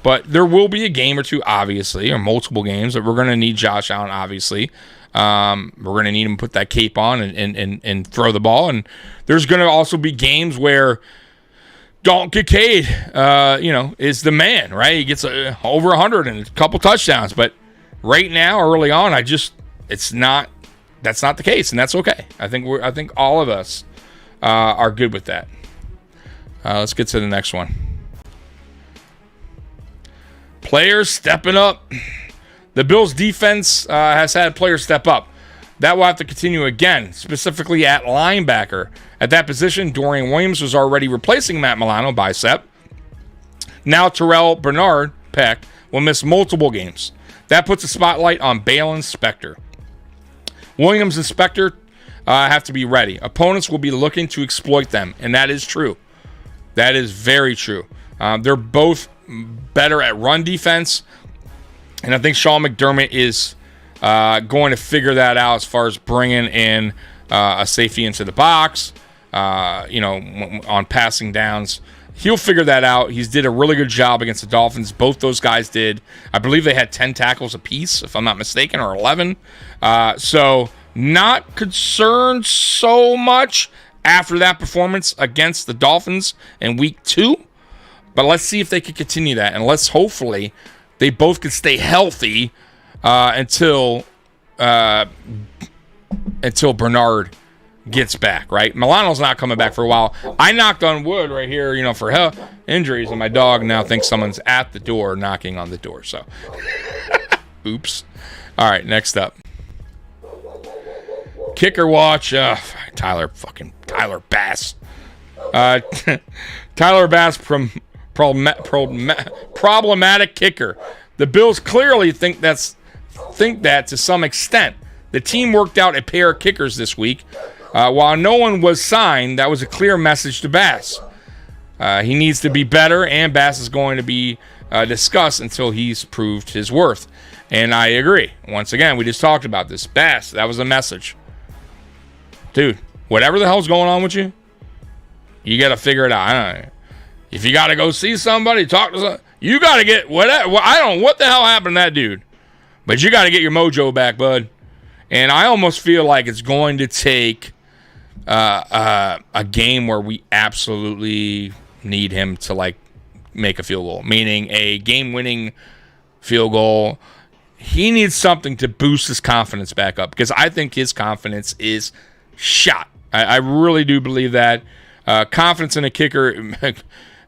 But there will be a game or two, obviously, or multiple games that we're going to need Josh Allen, obviously. We're going to need him to put that cape on and throw the ball. And there's going to also be games where Dalton Kincaid, is the man, right? He gets over 100 and a couple touchdowns. But right now, early on, that's not the case, and that's okay. I think all of us are good with that. Let's get to the next one. Players stepping up. The Bills' defense has had players step up. That will have to continue again, specifically at linebacker. At that position, Dorian Williams was already replacing Matt Milano, bicep. Now Terrell Bernard, pec, will miss multiple games. That puts a spotlight on Balin Spector. Williams and Spector have to be ready. Opponents will be looking to exploit them, and that is true. That is very true. They're both better at run defense, and I think Sean McDermott is going to figure that out as far as bringing in a safety into the box, on passing downs. He'll figure that out. He's did a really good job against the Dolphins. Both those guys did. I believe they had 10 tackles apiece, if I'm not mistaken, or 11. So not concerned so much after that performance against the Dolphins in week 2. But let's see if they can continue that. And let's hopefully they both can stay healthy until Bernard gets back, right? Milano's not coming back for a while. I knocked on wood right here, for injuries, and my dog now thinks someone's at the door knocking on the door. So, oops. All right, next up. Kicker watch. Tyler Bass. Tyler Bass from problematic kicker. The Bills clearly think that to some extent. The team worked out a pair of kickers this week. While no one was signed, that was a clear message to Bass. He needs to be better, and Bass is going to be discussed until he's proved his worth. And I agree. Once again, we just talked about this. Bass, that was a message. Dude, whatever the hell's going on with you, you got to figure it out. I don't know. If you got to go see somebody, talk to somebody, you got to get whatever. I don't know what the hell happened to that dude, but you got to get your mojo back, bud. And I almost feel like it's going to take a game where we absolutely need him to make a field goal, meaning a game-winning field goal. He needs something to boost his confidence back up, because I think his confidence is shot. I really do believe that. Confidence in a kicker,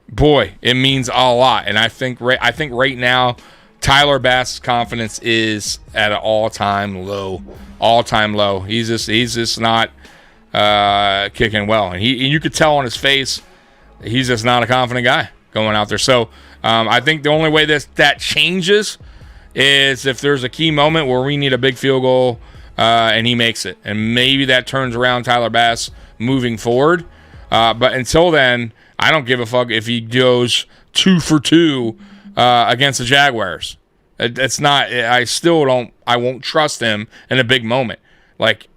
boy, it means a lot. And I think right now, Tyler Bass's confidence is at an all-time low. He's just not kicking well, and you could tell on his face he's just not a confident guy going out there. So I think the only way that changes is if there's a key moment where we need a big field goal and he makes it, and maybe that turns around Tyler Bass moving forward. But until then, I don't give a fuck if he goes 2 for 2 against the Jaguars. It's not. I still don't. I won't trust him in a big moment.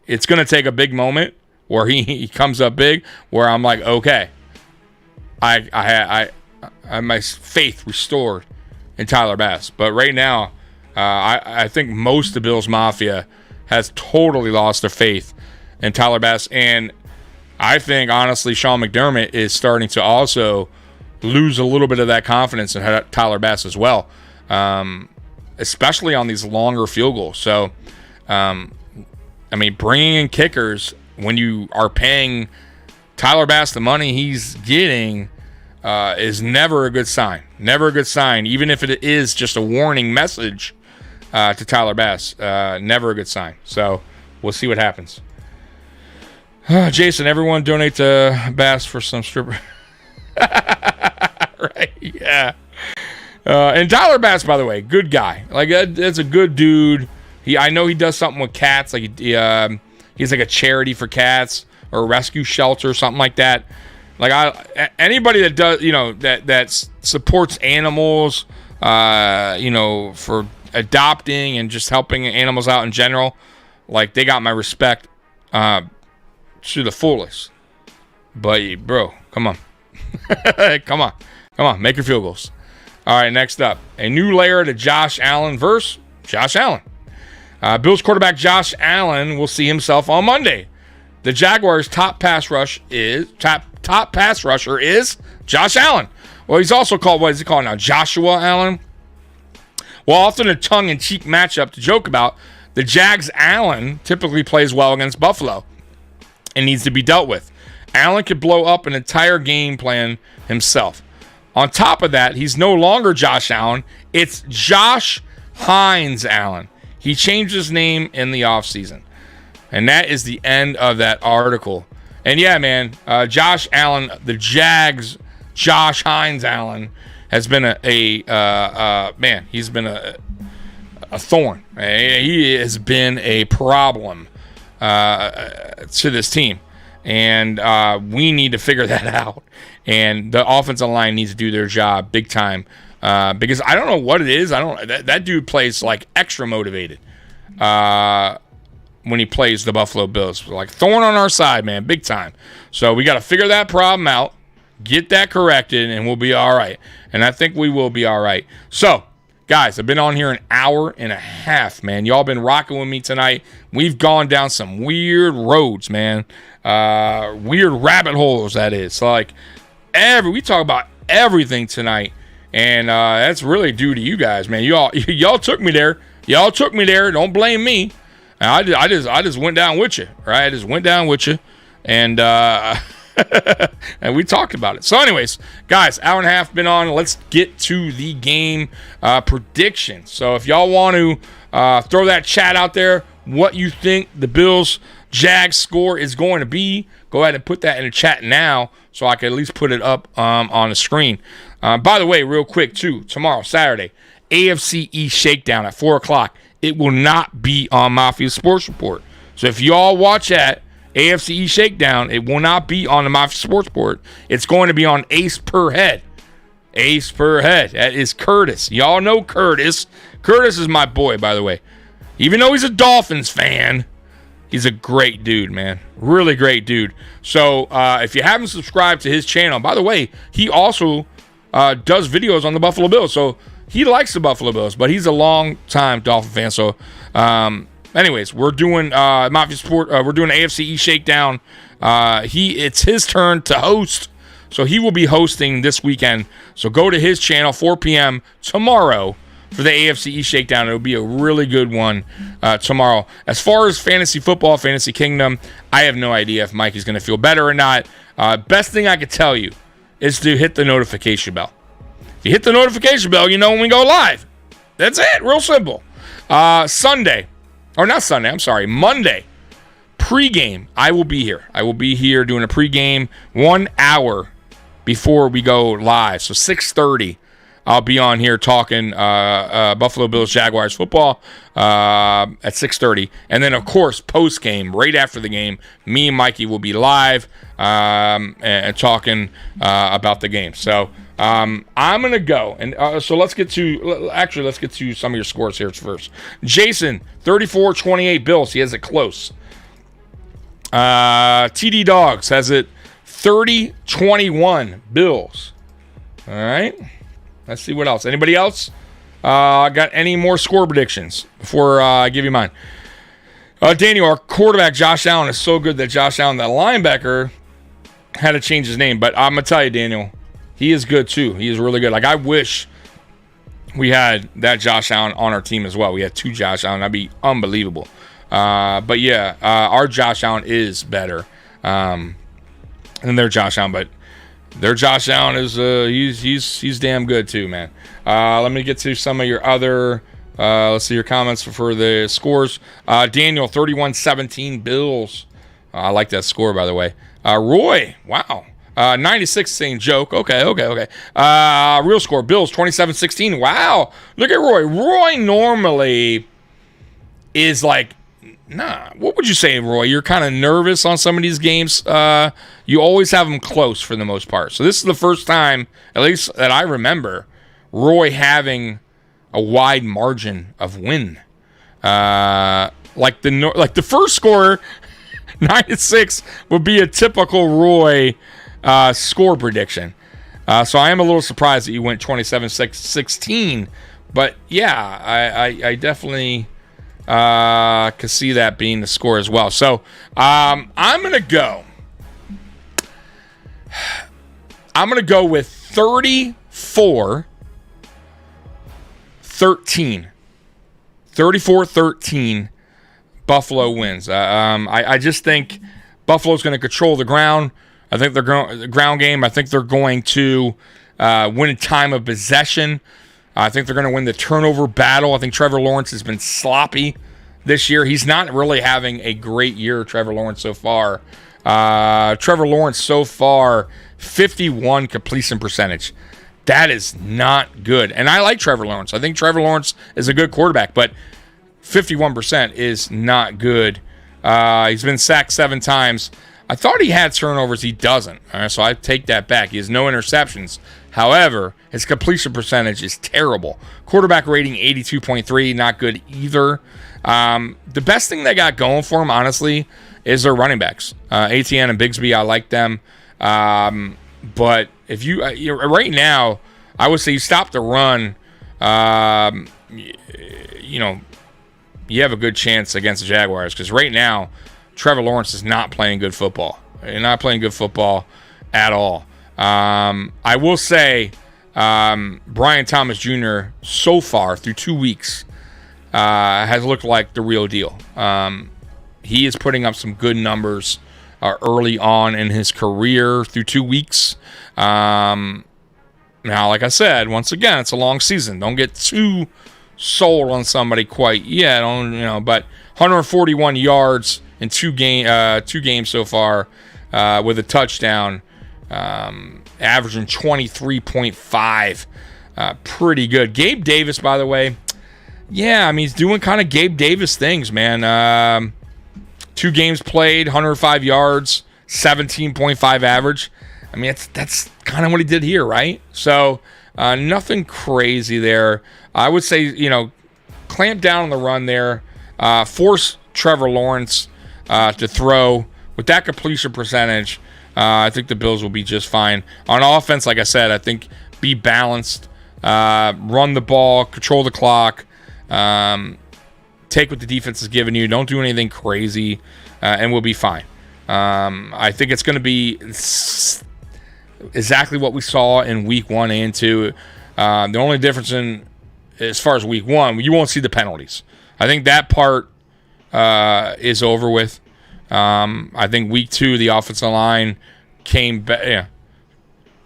It's gonna take a big moment where he comes up big, where I'm like, okay, I have my faith restored in Tyler Bass. But right now, I think most of the Bills Mafia has totally lost their faith in Tyler Bass, and I think honestly, Sean McDermott is starting to also lose a little bit of that confidence in Tyler Bass as well. Especially on these longer field goals. So, bringing in kickers when you are paying Tyler Bass the money he's getting is never a good sign. Never a good sign, even if it is just a warning message to Tyler Bass. Never a good sign. So, we'll see what happens. Jason, everyone donate to Bass for some stripper. Right, yeah. And Tyler Bass, by the way, good guy. That's a good dude. I know he does something with cats. He's like a charity for cats or a rescue shelter or something like that. Anybody that does, that supports animals, for adopting and just helping animals out in general, they got my respect to the fullest. But bro, come on, come on, make your field goals. All right, next up, a new layer to Josh Allen versus Josh Allen. Bills quarterback Josh Allen will see himself on Monday. The Jaguars' top pass rusher is Josh Allen. Well, he's also called, what is he called now? Joshua Allen. Well, often a tongue-in-cheek matchup to joke about, the Jags' Allen typically plays well against Buffalo and needs to be dealt with. Allen could blow up an entire game plan himself. On top of that, he's no longer Josh Allen. It's Josh Hines Allen. He changed his name in the offseason. And that is the end of that article. And yeah, man, Josh Allen, the Jags, Josh Hines Allen, has been he's been a thorn. He has been a problem to this team. And we need to figure that out. And the offensive line needs to do their job big time. Because I don't know what it is. That dude plays like extra motivated when he plays the Buffalo Bills. Like thorn on our side, man, big time. So we got to figure that problem out, get that corrected, and we'll be all right. And I think we will be all right. So, guys, I've been on here an hour and a half, man. Y'all been rocking with me tonight. We've gone down some weird roads, man. Weird rabbit holes, that is. So, like, we talk about everything tonight. And that's really due to you guys, man. Y'all took me there. Y'all took me there. Don't blame me. I just went down with you, right? I just went down with you, and and we talked about it. So, anyways, guys, hour and a half been on. Let's get to the game prediction. So, if y'all want to throw that chat out there, what you think the Bills-Jags score is going to be, go ahead and put that in the chat now, so I can at least put it up on the screen. By the way, real quick, too, tomorrow, Saturday, AFC East Shakedown at 4 o'clock. It will not be on Mafia Sports Report. So if y'all watch that AFC East Shakedown, it will not be on the Mafia Sports Report. It's going to be on Ace Per Head. Ace Per Head. That is Curtis. Y'all know Curtis. Curtis is my boy, by the way. Even though he's a Dolphins fan, he's a great dude, man. Really great dude. So if you haven't subscribed to his channel, by the way, he also does videos on the Buffalo Bills. So he likes the Buffalo Bills, but he's a long-time Dolphin fan. So, anyways, we're doing Mafia Sport. We're doing AFC East Shakedown. It's his turn to host, so he will be hosting this weekend. So go to his channel, 4 p.m. tomorrow for the AFC East Shakedown. It'll be a really good one tomorrow. As far as fantasy football, Fantasy Kingdom, I have no idea if Mikey's going to feel better or not. Best thing I could tell you is to hit the notification bell. If you hit the notification bell, you know when we go live. That's it. Real simple. Monday, pregame, I will be here. I will be here doing a pregame 1 hour before we go live. So 6:30, I'll be on here talking Buffalo Bills Jaguars football at 6:30. And then, of course, postgame, right after the game, me and Mikey will be live and talking about the game. So I'm going to go. And so let's get to some of your scores here first. Jason, 34-28 Bills. He has it close. TD Dogs has it 30-21 Bills. All right. Let's see what else. Anybody else got any more score predictions before I give you mine? Daniel, our quarterback, Josh Allen, is so good that Josh Allen, that linebacker, had to change his name. But I'm going to tell you, Daniel, he is good too. He is really good. Like, I wish we had that Josh Allen on our team as well. We had 2 Josh Allen. That'd be unbelievable. But yeah, our Josh Allen is better than their Josh Allen. But their Josh Allen is he's damn good too, man. Let me get to some of your other let's see your comments for the scores. Daniel, 31-17 Bills. I like that score, by the way. Roy, wow. 96 saying joke. Okay. Real score, Bills 27-16. Wow. Look at Roy. Roy normally is like, nah. What would you say, Roy? You're kind of nervous on some of these games. You always have them close for the most part. So this is the first time, at least that I remember, Roy having a wide margin of win. Like the first score, 9-6, would be a typical Roy score prediction. So I am a little surprised that you went 27-16. But yeah, I definitely could see that being the score as well. So I'm gonna go with 34-13. 34-13 Buffalo wins. I just think Buffalo's going to control the ground. I think they're going the ground game. I think they're going to win in time of possession. I think they're going to win the turnover battle. I think Trevor Lawrence has been sloppy this year. He's not really having a great year, Trevor Lawrence, so far. Trevor Lawrence so far, 51 completion percentage. That is not good. And I like Trevor Lawrence. I think Trevor Lawrence is a good quarterback, but 51% is not good He's been sacked 7 times. I thought he had turnovers. He doesn't. All right, so I take that back. He has no interceptions. However, his completion percentage is terrible. Quarterback rating 82.3, not good either. The best thing they got going for him, honestly, is their running backs. ATN and Bigsby, I like them. But if you right now, I would say you stop the run. You have a good chance against the Jaguars because right now, Trevor Lawrence is not playing good football. He's not playing good football at all. I will say Brian Thomas Jr. so far through 2 weeks has looked like the real deal. He is putting up some good numbers early on in his career through 2 weeks. Now, like I said, once again, it's a long season. Don't get too sold on somebody quite yet. But 141 yards in 2 games so far with a touchdown, averaging 23.5. Pretty good. Gabe Davis, by the way, yeah, I mean, he's doing kind of Gabe Davis things, man. 2 games played, 105 yards, 17.5 average. I mean, that's kind of what he did here, right? So nothing crazy there. I would say, clamp down on the run there. Force Trevor Lawrence to throw. With that completion percentage, I think the Bills will be just fine. On offense, like I said, I think be balanced. Run the ball, control the clock. Take what the defense is giving you. Don't do anything crazy, and we'll be fine. I think it's going to be exactly what we saw in week 1 and 2. The only difference as far as week 1, you won't see the penalties. I think that part is over with. I think week 2, the offensive line came back.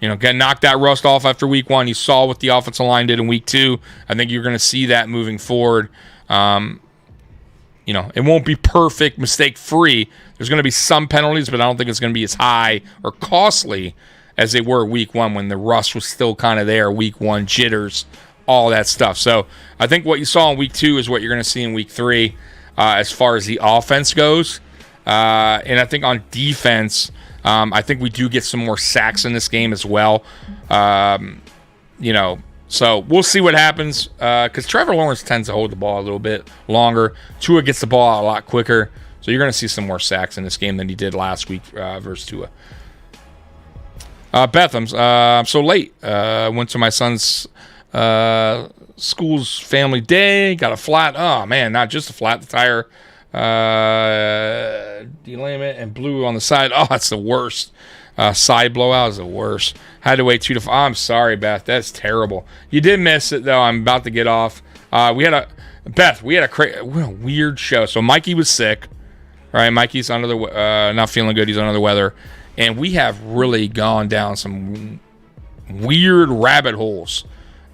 Got knocked that rust off after week 1. You saw what the offensive line did in week 2. I think you're going to see that moving forward. It won't be perfect, mistake-free. There's going to be some penalties, but I don't think it's going to be as high or costly as they were week 1 when the rust was still kind of there. Week 1 jitters, all that stuff. So I think what you saw in week 2 is what you're going to see in week 3 as far as the offense goes. And I think on defense, I think we do get some more sacks in this game as well. So we'll see what happens because Trevor Lawrence tends to hold the ball a little bit longer. Tua gets the ball out a lot quicker. So you're going to see some more sacks in this game than he did last week versus Tua. Bethams, I'm so late. Went to my son's school's family day. Got a flat. Oh, man, not just a flat. The tire delaminate and blew on the side. Oh, that's the worst. Side blowout is the worst. Had to wait 2 to 5. I'm sorry, Beth. That's terrible. You did miss it, though. I'm about to get off. We had a weird show. So Mikey was sick. Right, Mikey's under the not feeling good. He's under the weather. And we have really gone down some weird rabbit holes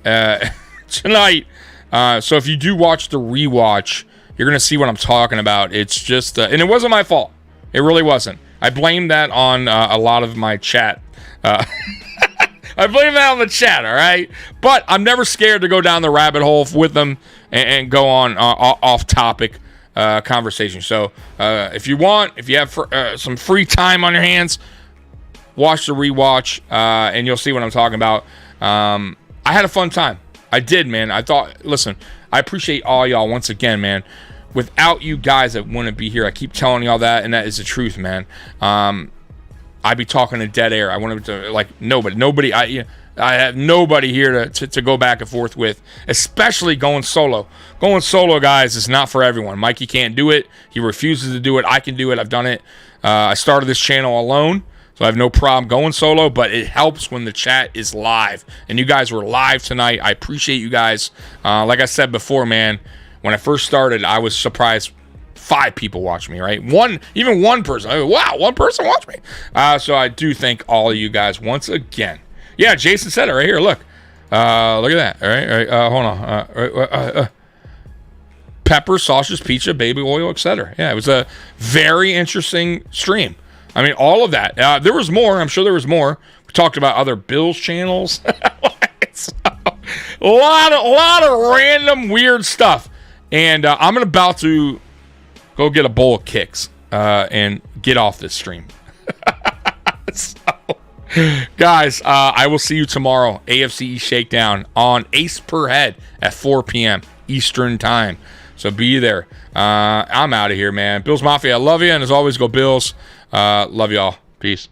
tonight. So if you do watch the rewatch, you're going to see what I'm talking about. It's just, and it wasn't my fault. It really wasn't. I blame that on a lot of my chat. I blame that on the chat, all right? But I'm never scared to go down the rabbit hole with them and go on off-topic conversation. So if you have some free time on your hands, watch the rewatch, and you'll see what I'm talking about. I had a fun time. I did, man. Listen, I appreciate all y'all once again, man. Without you guys, I wouldn't be here. I keep telling y'all that, and that is the truth, man. I'd be talking to dead air. I want to nobody. I have nobody here to go back and forth with, especially going solo. Going solo, guys, is not for everyone. Mikey can't do it. He refuses to do it. I can do it. I've done it. I started this channel alone, so I have no problem going solo, but it helps when the chat is live. And you guys were live tonight. I appreciate you guys. Like I said before, man, when I first started, I was surprised 5 people watched me, right? Even one person. Wow, one person watched me. So I do thank all of you guys once again. Yeah, Jason said it right here. Look. Look at that. All right. Hold on. Pepper, sausage, pizza, baby oil, etc. Yeah, it was a very interesting stream. I mean, all of that. There was more. I'm sure there was more. We talked about other Bills channels. So, a lot of random weird stuff. And I'm about to go get a bowl of kicks. and get off this stream. So, guys, I will see you tomorrow. AFC East Shakedown on Ace Per Head at 4 p.m. Eastern Time. So be there. I'm out of here, man. Bills Mafia, I love you. And as always, go Bills. Love y'all. Peace.